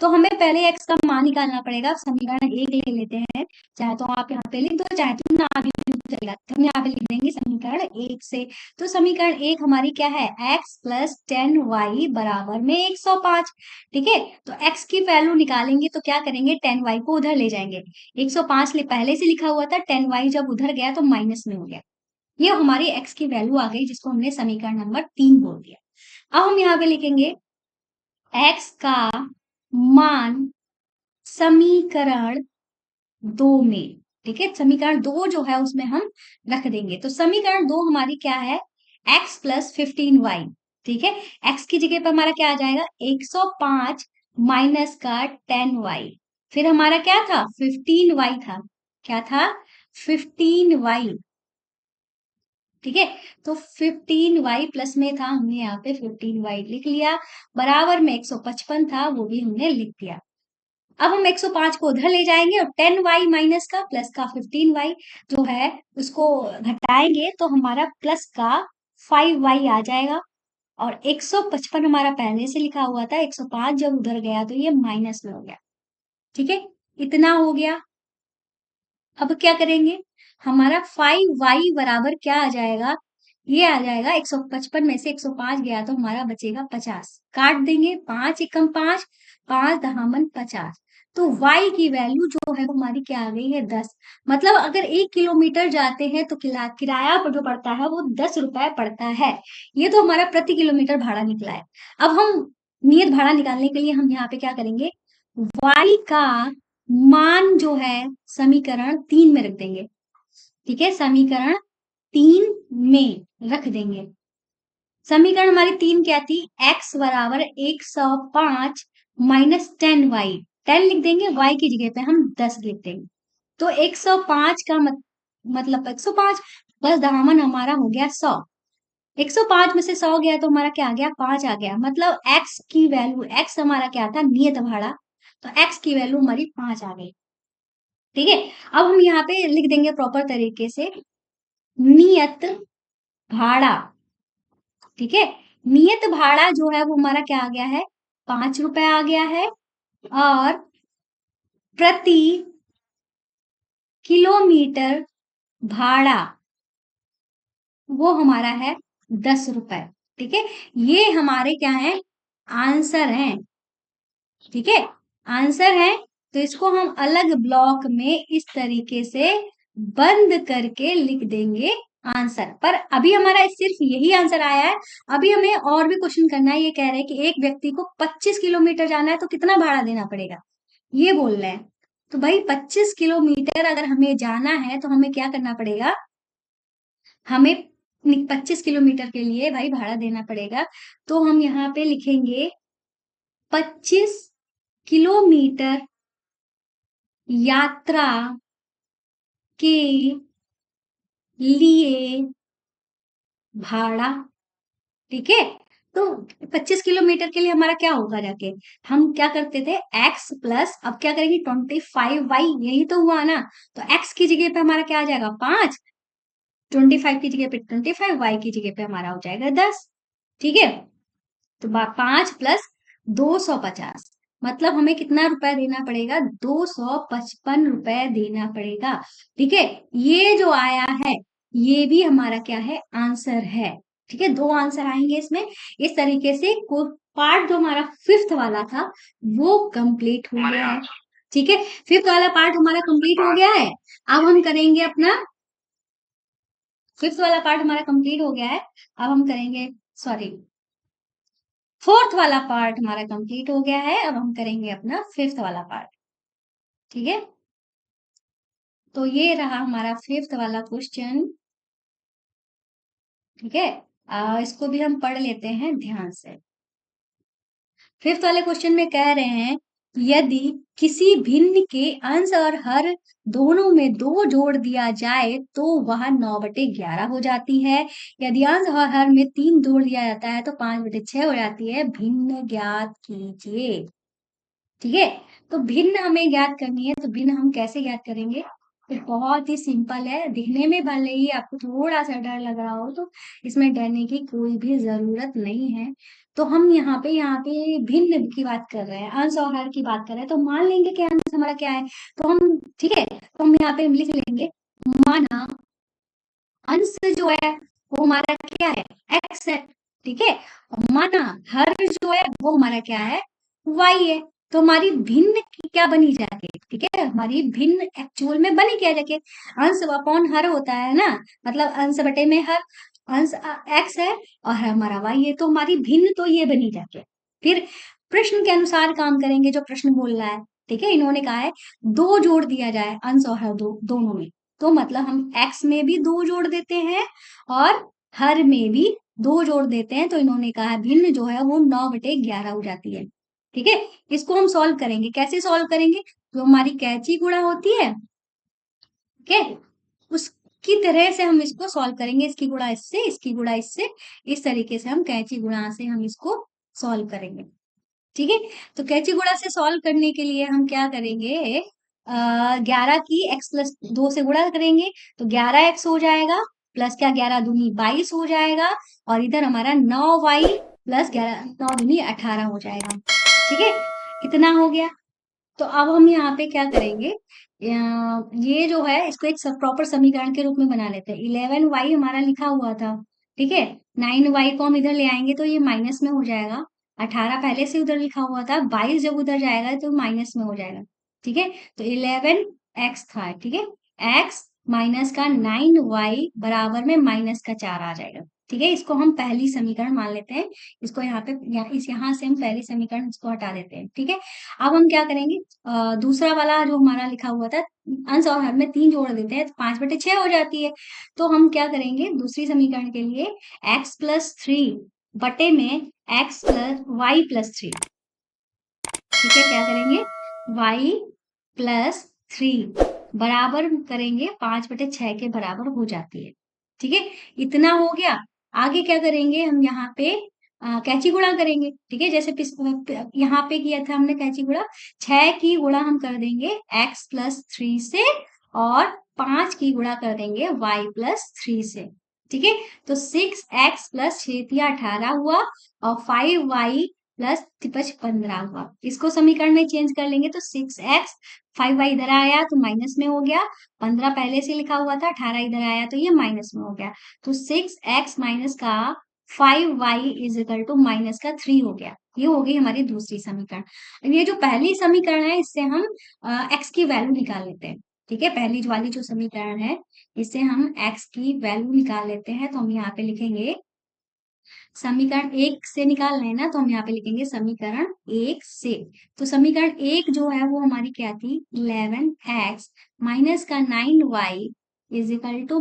तो हमें पहले x का मान निकालना पड़ेगा। समीकरण एक ले लेते हैं, चाहे तो आप यहाँ पे लिख दो, चाहे तो ना भी लिख दो, चलेगा। तो हम यहाँ पे लिख देंगे समीकरण एक से। तो समीकरण एक हमारी क्या है, x प्लस 10y बराबर में 105। ठीक है, तो x की वैल्यू निकालेंगे तो क्या करेंगे, 10y को उधर ले जाएंगे। 105 पहले से लिखा हुआ था, 10y जब उधर गया तो माइनस में हो गया। ये हमारी x की वैल्यू आ गई, जिसको हमने समीकरण नंबर 3 बोल दिया। अब हम यहाँ पे लिखेंगे x का मान समीकरण 2 में। ठीक है, समीकरण 2 जो है उसमें हम रख देंगे। तो समीकरण 2 हमारी क्या है, x प्लस 15y। ठीक है, x की जगह पर हमारा क्या आ जाएगा, 105 माइनस का 10y। फिर हमारा क्या था, 15y था, क्या था, 15y। ठीक है, तो 15y प्लस में था, हमने यहाँ पे 15y लिख लिया, बराबर में 155 था, वो भी हमने लिख दिया। अब हम 105 को उधर ले जाएंगे और 10y माइनस का प्लस का 15y जो है उसको घटाएंगे तो हमारा प्लस का 5y आ जाएगा। और 155 हमारा पहले से लिखा हुआ था, 105 जब उधर गया तो ये माइनस में हो गया। ठीक है, इतना हो गया। अब क्या करेंगे, हमारा 5y बराबर क्या आ जाएगा, ये आ जाएगा 155 में से 105 गया तो हमारा बचेगा 50, काट देंगे, 5 एकम 5, 5 दहामन 50। तो y की वैल्यू जो है वो हमारी क्या आ गई है, 10। मतलब अगर 1 किलोमीटर जाते हैं तो किराया जो पड़ता है वो 10 रुपए पड़ता है। ये तो हमारा प्रति किलोमीटर भाड़ा निकला है। अब हम नियत भाड़ा निकालने के लिए हम यहाँ पे क्या करेंगे, y का मान जो है समीकरण 3 में रख देंगे। ठीक है, समीकरण 3 में रख देंगे। समीकरण हमारी 3 क्या थी, x बराबर 105 माइनस 10y, 10 लिख देंगे, y की जगह पे हम 10 लिख देंगे। तो 105 का मतलब 105 10 दहामन हमारा हो गया 100। 105 में से 100 गया तो हमारा क्या आ गया, 5 आ गया। मतलब x की वैल्यू, x हमारा क्या था, नियत भाड़ा, तो x की वैल्यू हमारी 5 आ गई। ठीक है, अब हम यहाँ पे लिख देंगे प्रॉपर तरीके से, नियत भाड़ा। ठीक है, नियत भाड़ा जो है वो हमारा क्या आ गया है, 5 रुपए आ गया है। और प्रति किलोमीटर भाड़ा वो हमारा है 10 रुपए। ठीक है, ये हमारे क्या है, आंसर है। ठीक है, आंसर है। तो इसको हम अलग ब्लॉक में इस तरीके से बंद करके लिख देंगे आंसर। पर अभी हमारा सिर्फ यही आंसर आया है। अभी हमें और भी क्वेश्चन करना है। ये कह रहे हैं कि एक व्यक्ति को 25 किलोमीटर जाना है तो कितना भाड़ा देना पड़ेगा, ये बोल रहे हैं। तो भाई 25 किलोमीटर अगर हमें जाना है तो हमें क्या करना पड़ेगा, हमें 25 किलोमीटर के लिए भाई भाड़ा देना पड़ेगा। तो हम यहाँ पे लिखेंगे 25 किलोमीटर यात्रा के लिए भाड़ा। ठीक है, तो 25 किलोमीटर के लिए हमारा क्या होगा जाके, हम क्या करते थे x प्लस, अब क्या करेंगे 25y, यही तो हुआ ना। तो x की जगह पे हमारा क्या आ जाएगा 5, 25 की जगह पे 25, y की जगह पे हमारा हो जाएगा 10। ठीक है, तो 5 + 250, मतलब हमें कितना रुपए देना पड़ेगा, 255 रुपए देना पड़ेगा। ठीक है, ये जो आया है ये भी हमारा क्या है, आंसर है। ठीक है, दो आंसर आएंगे इसमें। इस तरीके से को पार्ट जो हमारा फिफ्थ वाला था वो कंप्लीट हो गया है। ठीक है, फिफ्थ वाला पार्ट हमारा कंप्लीट हो गया है। अब हम करेंगे अपना, फिफ्थ वाला पार्ट हमारा कंप्लीट हो गया है। अब हम करेंगे, सॉरी, फोर्थ वाला पार्ट हमारा कंप्लीट हो गया है। अब हम करेंगे अपना फिफ्थ वाला पार्ट। ठीक है, तो ये रहा हमारा फिफ्थ वाला क्वेश्चन। ठीक है, इसको भी हम पढ़ लेते हैं ध्यान से। फिफ्थ वाले क्वेश्चन में कह रहे हैं, यदि किसी भिन्न के अंश और हर दोनों में 2 जोड़ दिया जाए तो वह 9/11 हो जाती है। यदि अंश और हर में 3 जोड़ दिया जाता है तो 5/6 हो जाती है। भिन्न ज्ञात कीजिए। ठीक है, तो भिन्न हमें ज्ञात करनी है, तो भिन्न हम कैसे ज्ञात करेंगे, तो बहुत ही सिंपल है। दिखने में भले ही आपको थोड़ा सा डर लग रहा हो, तो इसमें डरने की कोई भी जरूरत नहीं है। तो हम यहाँ पे भिन्न की बात कर रहे हैं, अंश और हर की बात कर रहे हैं, तो मान लेंगे कि अंश हमारा क्या है। तो हम, ठीक है, तो हम यहाँ पे लिख लेंगे, माना अंश जो है वो हमारा क्या है, x है। ठीक है, और माना हर जो है वो हमारा क्या है, y है। तो हमारी भिन्न की क्या बनी जाके, ठीक है, हमारी भिन्न एक्चुअल में बनी क्या जाके, अंश अपॉन हर होता है ना, मतलब अंश बटे में हर, अंश x है और हर हमारा y है, तो हमारी भिन्न तो ये बनी जाके। फिर प्रश्न के अनुसार काम करेंगे, जो प्रश्न बोल रहा है। ठीक है, इन्होंने कहा है 2 जोड़ दिया जाए अंश और हर दोनों में, तो मतलब हम x में भी 2 जोड़ देते हैं और हर में भी 2 जोड़ देते हैं। तो इन्होंने कहा भिन्न जो है वो 9/11 हो जाती है। ठीक है, इसको हम सॉल्व करेंगे, कैसे सॉल्व करेंगे, जो हमारी कैची गुणा होती है, ठीक है, उसकी तरह से हम इसको सॉल्व करेंगे। इसकी गुणा इससे, इसकी गुणा इससे, इस तरीके से हम कैची गुणा से हम इसको सॉल्व करेंगे। ठीक है, तो कैची गुणा से सॉल्व करने के लिए हम क्या करेंगे, 11 की x+2 से गुणा करेंगे, तो 11x हो जाएगा, प्लस क्या 11×2 = 22 हो जाएगा, और इधर हमारा 9y प्लस 11 9×2 = 18 हो जाएगा। ठीक है, इतना हो गया। तो अब हम यहाँ पे क्या करेंगे, ये जो है इसको एक प्रॉपर समीकरण के रूप में बना लेते हैं। 11y हमारा लिखा हुआ था, ठीक है, 9y को हम इधर ले आएंगे तो ये माइनस में हो जाएगा। 18 पहले से उधर लिखा हुआ था, 22 जब उधर जाएगा तो माइनस में हो जाएगा। ठीक है, तो 11x था, ठीक है, x माइनस का 9y बराबर में माइनस का 4 आ जाएगा। ठीक है, इसको हम पहली समीकरण मान लेते हैं। इसको यहाँ पे यहाँ से हम पहली समीकरण इसको हटा देते हैं। ठीक है, अब हम क्या करेंगे, दूसरा वाला जो हमारा लिखा हुआ था, अंश और हर में 3 जोड़ देते हैं तो 5/6 हो जाती है। तो हम क्या करेंगे, दूसरी समीकरण के लिए x+3 बटे में y+3। ठीक है, क्या करेंगे, y+3 बराबर करेंगे 5/6 के बराबर हो जाती है। ठीक है, इतना हो गया। आगे क्या करेंगे, हम यहाँ पे कैची गुणा करेंगे। ठीक है, जैसे यहाँ पे किया था हमने कैची गुणा, 6 की गुणा हम कर देंगे x+3 से, और 5 की गुणा कर देंगे y+3 से। ठीक है, तो 6x + 6×18 हुआ, और 5y प्लस 15 हुआ। इसको समीकरण में चेंज कर लेंगे तो 6x, 5y इधर आया तो माइनस में हो गया, 15 पहले से लिखा हुआ था, 18 इधर आया तो ये माइनस में हो गया। तो 6x माइनस का 5y = माइनस का 3 हो गया। ये हो गई हमारी दूसरी समीकरण। ये जो पहली समीकरण है इससे हम x की वैल्यू निकाल लेते हैं। ठीक है, पहली वाली जो समीकरण है इससे हम x की वैल्यू निकाल लेते हैं। तो हम यहाँ पे लिखेंगे, समीकरण 1 से निकाल रहे हैं ना, तो हम यहाँ पे लिखेंगे समीकरण 1 से। तो समीकरण 1 जो है वो हमारी क्या थी, 11x माइनस का 9y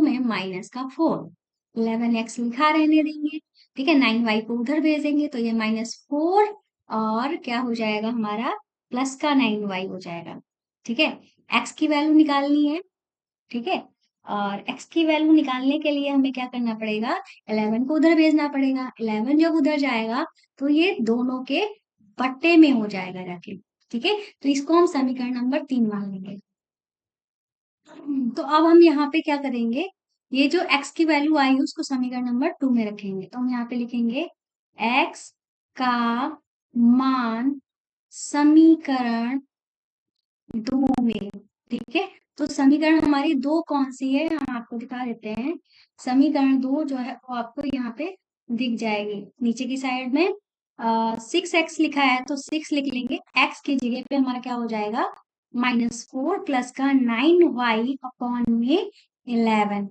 में माइनस का 4। 11x लिखा रहने देंगे, ठीक है, 9y को उधर भेजेंगे तो ये -4, और क्या हो जाएगा हमारा, प्लस का 9y हो जाएगा। ठीक है, x की वैल्यू निकालनी है। ठीक है, और x की वैल्यू निकालने के लिए हमें क्या करना पड़ेगा, 11 को उधर भेजना पड़ेगा। 11 जब उधर जाएगा तो ये दोनों के बट्टे में हो जाएगा जाके। ठीक है, तो इसको हम समीकरण नंबर 3 मान लेंगे। तो अब हम यहाँ पे क्या करेंगे, ये जो x की वैल्यू आई है उसको समीकरण नंबर 2 में रखेंगे। तो हम यहाँ पे लिखेंगे x का मान समीकरण 2 में। ठीक है, तो समीकरण हमारी दो कौन सी है, हम आपको दिखा देते हैं। समीकरण 2 जो है वो आपको यहाँ पे दिख जाएगी नीचे की साइड में। 6x लिखा है तो 6 लिख लेंगे, x की जगह पे हमारा क्या हो जाएगा, -4 प्लस का 9y अपॉन में 11।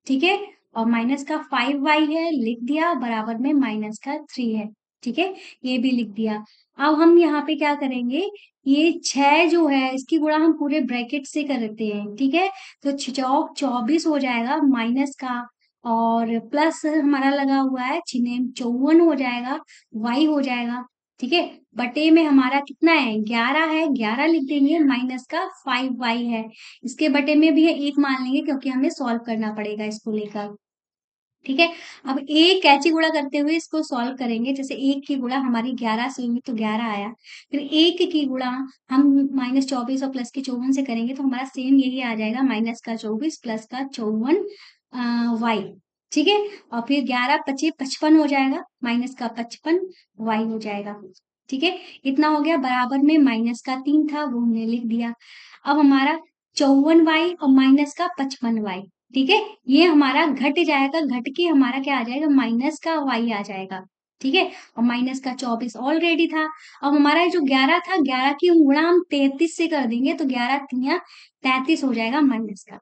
ठीक है, और माइनस का 5y है लिख दिया, बराबर में माइनस का 3 है। ठीक है, ये भी लिख दिया। अब हम यहाँ पे क्या करेंगे, ये 6 जो है इसकी गुणा हम पूरे ब्रैकेट से करते हैं। ठीक है, तो 24 हो जाएगा माइनस का, और प्लस हमारा लगा हुआ है चिन्ह 54 हो जाएगा, y हो जाएगा। ठीक है, बटे में हमारा कितना है, 11 है, 11 लिख देंगे, माइनस का 5y है, इसके बटे में भी है 1 मान लेंगे क्योंकि हमें सॉल्व करना पड़ेगा इसको लेकर। ठीक है, अब एक कैची गुणा करते हुए इसको सॉल्व करेंगे। जैसे एक की गुणा हमारी 11 से हुई तो 11 आया, फिर एक की गुणा हम -24 और प्लस के 54 से करेंगे तो हमारा सेम यही आ जाएगा, माइनस का 24 प्लस का 54 वाई। ठीक है, और फिर 11 25 55 हो जाएगा, माइनस का 55 वाई हो जाएगा। ठीक है, इतना हो गया, बराबर में माइनस का 3 था वो हमने लिख दिया। अब हमारा 54y और माइनस का 55y। ठीक है, ये हमारा घट जाएगा, घट के हमारा क्या आ जाएगा, माइनस का y आ जाएगा। ठीक है, और माइनस का 24 ऑलरेडी था। अब हमारा जो 11 था, 11 की गुणा हम 33 से कर देंगे तो 11 तिया 33 हो जाएगा माइनस का।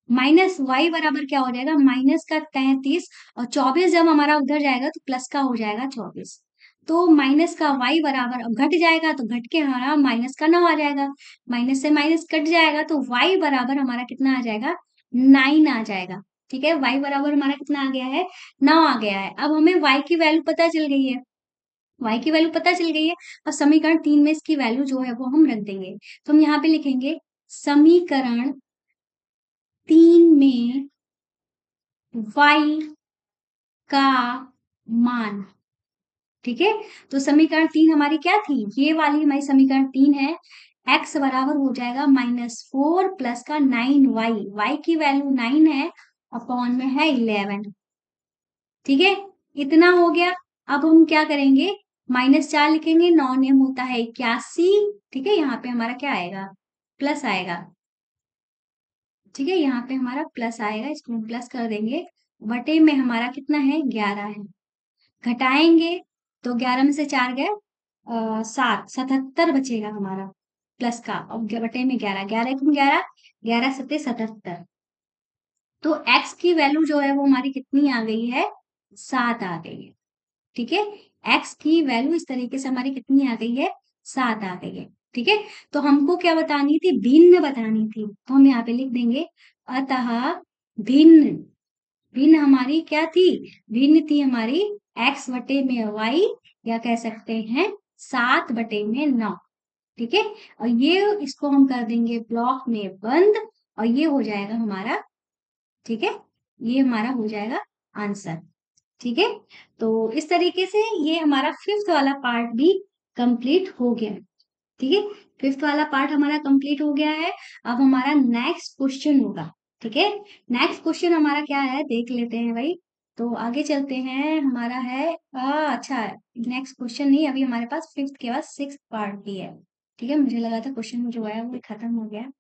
माइनस y बराबर क्या हो जाएगा, माइनस का 33, और 24 जब हमारा उधर जाएगा तो प्लस का हो जाएगा 24। तो माइनस का y बराबर, अब घट जाएगा तो घट के हमारा माइनस का 9 आ जाएगा, माइनस से माइनस कट जाएगा तो y बराबर हमारा कितना आ जाएगा, 9 आ जाएगा। ठीक है, y बराबर हमारा कितना आ गया है, 9 आ गया है। अब हमें y की वैल्यू पता चल गई है, y की वैल्यू पता चल गई है, और समीकरण 3 में इसकी वैल्यू जो है वो हम रख देंगे। तो हम यहाँ पे लिखेंगे समीकरण 3 में y का मान। ठीक है, तो समीकरण 3 हमारी क्या थी, ये वाली हमारी समीकरण 3 है। x बराबर हो जाएगा -4 प्लस का 9y, y की वैल्यू 9 है, अपॉन में है 11। ठीक है, इतना हो गया। अब हम क्या करेंगे, -4 लिखेंगे, 9 नेम होता है 81। ठीक है, यहाँ पे हमारा क्या आएगा, प्लस आएगा। ठीक है, यहाँ पे हमारा प्लस आएगा, इसको हम प्लस कर देंगे, बटे में हमारा कितना है, 11 है। घटाएंगे तो 11 में से 4 गए 7, 77 बचेगा हमारा प्लस का, और बटे में 11, 11 गुण 11, 11 सत्ते 77। तो x की वैल्यू जो है वो हमारी कितनी आ गई है, 7 आ गई है। ठीक है, x की वैल्यू इस तरीके से हमारी कितनी आ गई है, 7 आ गई है। ठीक है, तो हमको क्या बतानी थी, भिन्न बतानी थी, तो हम यहाँ पे लिख देंगे अतः भिन्न। भिन्न हमारी क्या थी, भिन्न थी हमारी x बटे में y, या कह सकते हैं 7 बटे में 9। ठीक है, और ये इसको हम कर देंगे ब्लॉक में बंद, और ये हो जाएगा हमारा, ठीक है, ये हमारा हो जाएगा आंसर। ठीक है, तो इस तरीके से ये हमारा 5th वाला पार्ट भी कंप्लीट हो गया। ठीक है, 5th वाला पार्ट हमारा कंप्लीट हो गया है। अब हमारा नेक्स्ट क्वेश्चन होगा। ठीक है, नेक्स्ट क्वेश्चन हमारा क्या है देख लेते हैं भाई। तो आगे चलते हैं, हमारा है अच्छा, नेक्स्ट क्वेश्चन नहीं, अभी हमारे पास 5th के बाद 6th पार्ट भी है। ठीक है, मुझे लगा था क्वेश्चन जो है वो खत्म हो गया,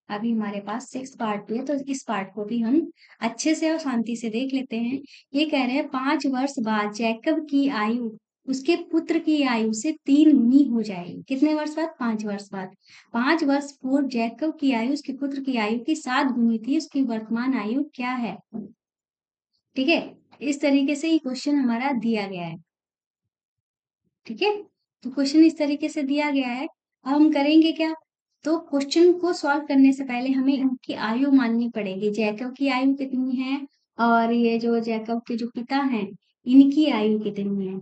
अभी हमारे पास 6th पार्ट भी है, तो इस पार्ट को भी हम अच्छे से और शांति से देख लेते हैं। ये कह रहे हैं 5 वर्ष बाद जैकब की आयु उसके पुत्र की आयु से 3 गुनी हो जाएगी। कितने वर्ष बाद, 5 वर्ष बाद। 5 वर्ष पूर्व जैकब की आयु उसके पुत्र की आयु की 7 गुनी थी, उसकी वर्तमान आयु क्या है। ठीक है, इस तरीके से ये क्वेश्चन हमारा दिया गया है। ठीक है, तो क्वेश्चन इस तरीके से दिया गया है। अब हम करेंगे क्या, तो क्वेश्चन को सॉल्व करने से पहले हमें इनकी आयु माननी पड़ेगी। जैकब की आयु कितनी है, और ये जो जैकब के जो पिता हैं इनकी आयु कितनी है।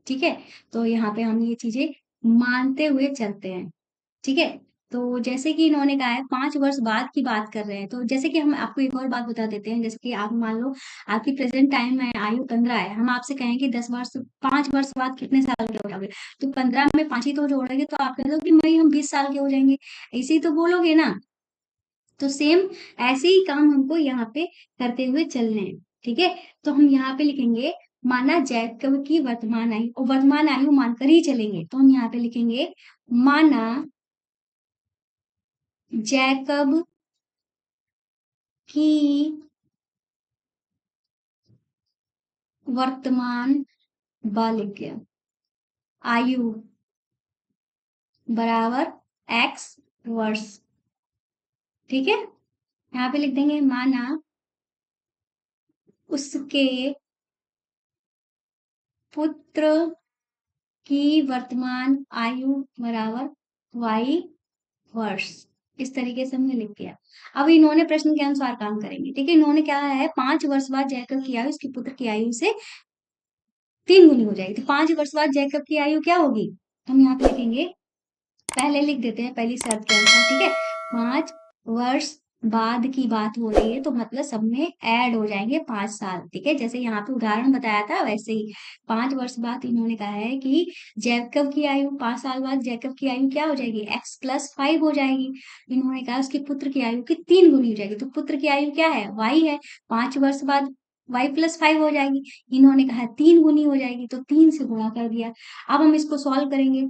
ठीक है, तो यहाँ पे हम ये चीजें मानते हुए चलते हैं। ठीक है, तो जैसे कि इन्होंने कहा है 5 वर्ष बाद की बात कर रहे हैं, तो जैसे कि हम आपको एक और बात बता देते हैं, जैसे कि आप मान लो आपकी प्रेज़ेंट टाइम में आयु 15 है, हम आपसे कहें कि 10 वर्ष 5 वर्ष बाद कितने साल के हो जाओगे? तो 15 में 5 ही तो जोड़ोगे तो आप कह दो कि वही हम 20 साल के हो जाएँगे, ऐसे ही तो बोलोगे ना? तो सेम ऐसे ही काम हमको यहाँ पे करते हुए चलने हैं, ठीक है? तो हम यहाँ पे लिखेंगे माना जैकब की वर्तमान आयु और वर्तमान आयु मानकर ही चलेंगे, तो हम यहाँ पे लिखेंगे माना जैकब की वर्तमान बालिका आयु बराबर x वर्ष, ठीक है? यहाँ पे लिख देंगे माना उसके पुत्र की वर्तमान आयु बराबर y वर्ष। इस तरीके से हमने लिख दिया। अब इन्होंने प्रश्न के अनुसार काम करेंगे, ठीक है? इन्होंने क्या है 5 वर्ष बाद जैकब की आयु उसके पुत्र की आयु से 3 गुनी हो जाएगी। तो 5 वर्ष बाद जैकब की आयु क्या होगी? हम यहाँ पे लिखेंगे, पहले लिख देते हैं पहली शर्त के अनुसार, ठीक है? 5 वर्ष बाद की बात हो रही है तो मतलब सब में ऐड हो जाएंगे 5 साल, ठीक है? जैसे यहाँ पे उदाहरण बताया था वैसे ही 5 वर्ष बाद इन्होंने कहा है कि जैकब की आयु 5 साल बाद जैकब की आयु क्या हो जाएगी? x प्लस 5 हो जाएगी। इन्होंने कहा उसके पुत्र की आयु की 3 गुनी हो जाएगी, तो पुत्र की आयु क्या है? y है। 5 वर्ष बाद y प्लस 5 हो जाएगी। इन्होंने कहा 3 गुनी हो जाएगी, तो 3 से गुणा कर दिया। अब हम इसको सॉल्व करेंगे,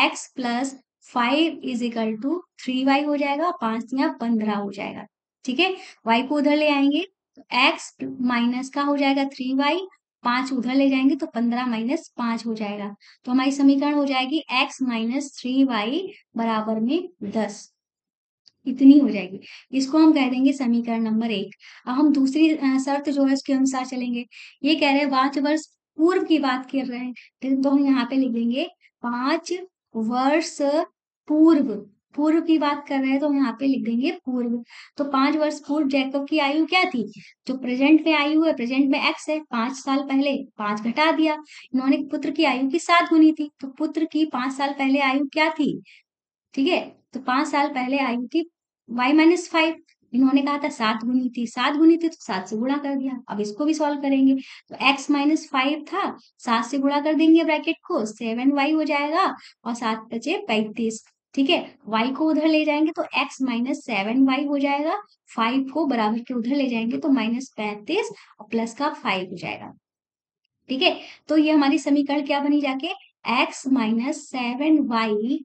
x plus 5 is equal to 3y हो जाएगा, 5 या 15 हो जाएगा, ठीक है? y को उधर ले आएंगे तो x माइनस का हो जाएगा 3y, 5 उधर ले जाएंगे तो 15 माइनस 5 हो जाएगा। तो हमारी समीकरण हो जाएगी x माइनस 3y बराबर में 10, इतनी हो जाएगी। इसको हम कह देंगे समीकरण नंबर 1। अब हम दूसरी शर्त जो है उसके अनुसार चलेंगे। ये कह रहे हैं 5 वर्ष पूर्व की बात कर रहे हैं, तो हम यहाँ पे लिख देंगे 5 वर्ष पूर्व, पूर्व की बात कर रहे हैं तो हम यहाँ पे लिख देंगे पूर्व। तो 5 वर्ष पूर्व जैकब की आयु क्या थी? जो प्रेजेंट में आयु है, प्रेजेंट में x है, 5 साल पहले 5 घटा दिया। इन्होंने पुत्र की आयु की 7 गुनी थी, तो पुत्र की 5 साल पहले आयु क्या थी? ठीक है? तो 5 साल पहले आयु थी y माइनस 5। इन्होंने कहा था 7 गुनी थी, 7 गुनी थी तो 7 से गुणा कर दिया। अब इसको भी सॉल्व करेंगे, तो x माइनस 5 था, 7 से गुणा कर देंगे ब्रैकेट को, 7y हो जाएगा और 7 बचे 35, ठीक है? y को उधर ले जाएंगे तो x माइनस 7y हो जाएगा, 5 को बराबर के उधर ले जाएंगे तो माइनस 35 और प्लस का 5 हो जाएगा, ठीक है? तो ये हमारी समीकरण क्या बनी जाके x माइनस 7y,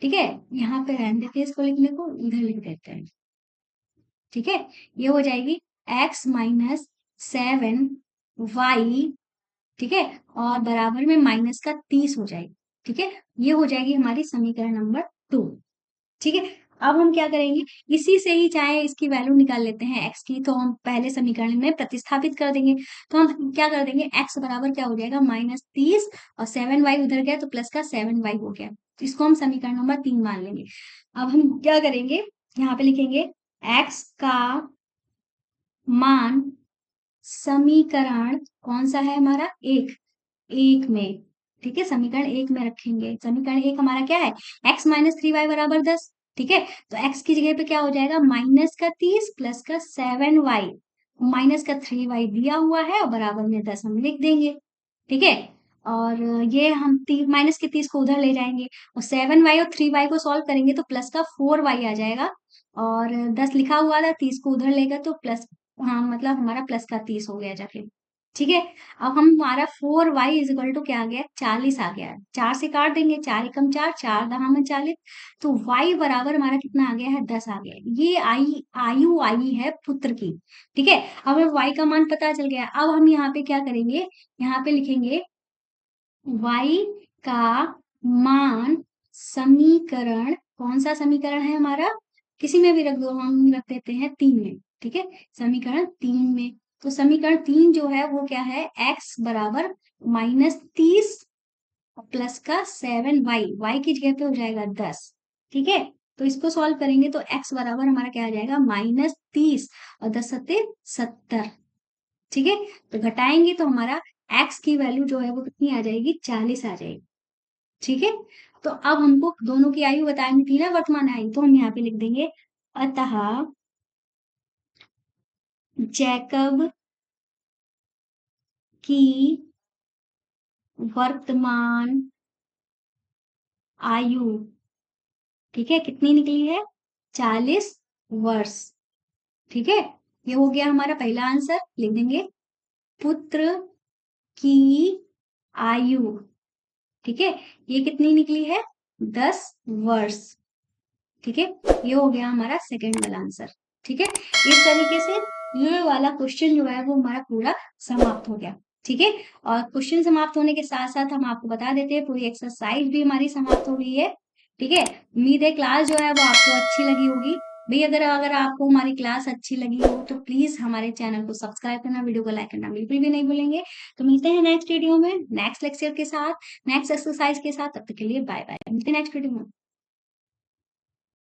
ठीक है? यहाँ पे रहने देते हैं इसको लिखने को, इधर लिख देते हैं, ठीक है? ये हो जाएगी x माइनस 7y, ठीक है? और बराबर में माइनस का 30 हो जाएगी, ठीक है? ये हो जाएगी हमारी समीकरण नंबर 2, ठीक है? अब हम क्या करेंगे, इसी से ही चाहे इसकी वैल्यू निकाल लेते हैं x की, तो हम पहले समीकरण में प्रतिस्थापित कर देंगे। तो हम क्या कर देंगे, x बराबर क्या हो जाएगा माइनस 30 और 7y उधर गया तो प्लस का 7y हो गया, तो इसको हम समीकरण नंबर 3 मान लेंगे। अब हम क्या करेंगे, यहाँ पे लिखेंगे x का मान समीकरण कौन सा है हमारा, एक में, ठीक है? समीकरण 1 में रखेंगे। समीकरण 1 हमारा क्या है, x माइनस 3y बराबर 10, ठीक है? तो x की जगह पे क्या हो जाएगा माइनस का 30 प्लस का 7y, माइनस का 3y दिया हुआ है और बराबर में 10 हम लिख देंगे, ठीक है? और ये हम माइनस के 30 को उधर ले जाएंगे और 7y और 3y को सॉल्व करेंगे तो प्लस का 4y आ जाएगा और 10 लिखा हुआ था, 30 को उधर लेगा तो प्लस, हाँ मतलब हमारा प्लस का 30 हो गया जाके, ठीक है? अब हम हमारा 4y इज इक्वल टू क्या आ गया, 40 आ गया है। 4 से काट देंगे, 4 एकम 4, 4 दहा में 40, तो y बराबर हमारा कितना आ गया है, 10 आ गया है। ये आयु आई है पुत्र की, ठीक है? अब हमें y का मान पता चल गया। अब हम यहाँ पे क्या करेंगे, यहाँ पे लिखेंगे y का मान समीकरण, कौन सा समीकरण है हमारा, किसी में भी रख दो, हम रख देते हैं 3 में, ठीक है? समीकरण 3 में, तो समीकरण 3 जो है वो क्या है, x बराबर माइनस 30 प्लस का 7y, y की जगह पे हो जाएगा 10, ठीक है? तो इसको सॉल्व करेंगे तो x बराबर हमारा क्या आ जाएगा माइनस 30 और 10 सत्ते 70, ठीक है? तो घटाएंगे तो हमारा x की वैल्यू जो है वो कितनी आ जाएगी, 40 आ जाएगी, ठीक है? तो अब हमको दोनों की आयु बतानी थी ना वर्तमान आयु, तो हम यहाँ पे लिख देंगे अतः जैकब की वर्तमान आयु, ठीक है, कितनी निकली है? 40 वर्ष। ठीक है, ये हो गया हमारा पहला आंसर। लिख देंगे पुत्र की आयु, ठीक है, ये कितनी निकली है? 10 वर्ष। ठीक है, ये हो गया हमारा सेकंड वाला आंसर। ठीक है, इस तरीके से ये वाला क्वेश्चन जो है वो हमारा पूरा समाप्त हो गया। ठीक है, और क्वेश्चन समाप्त होने के साथ साथ हम आपको बता देते हैं पूरी एक्सरसाइज भी हमारी समाप्त हो गई है। ठीक है, उम्मीद है क्लास जो है वो आपको अच्छी लगी होगी। भाई अगर अगर आपको हमारी क्लास अच्छी लगी हो तो प्लीज हमारे चैनल को सब्सक्राइब करना, वीडियो को लाइक करना बिल्कुल भी नहीं भूलेंगे। तो मिलते हैं नेक्स्ट वीडियो में नेक्स्ट लेक्चर के साथ, नेक्स्ट एक्सरसाइज के साथ। तब तक के लिए बाय बाय, मिलते हैं नेक्स्ट वीडियो में।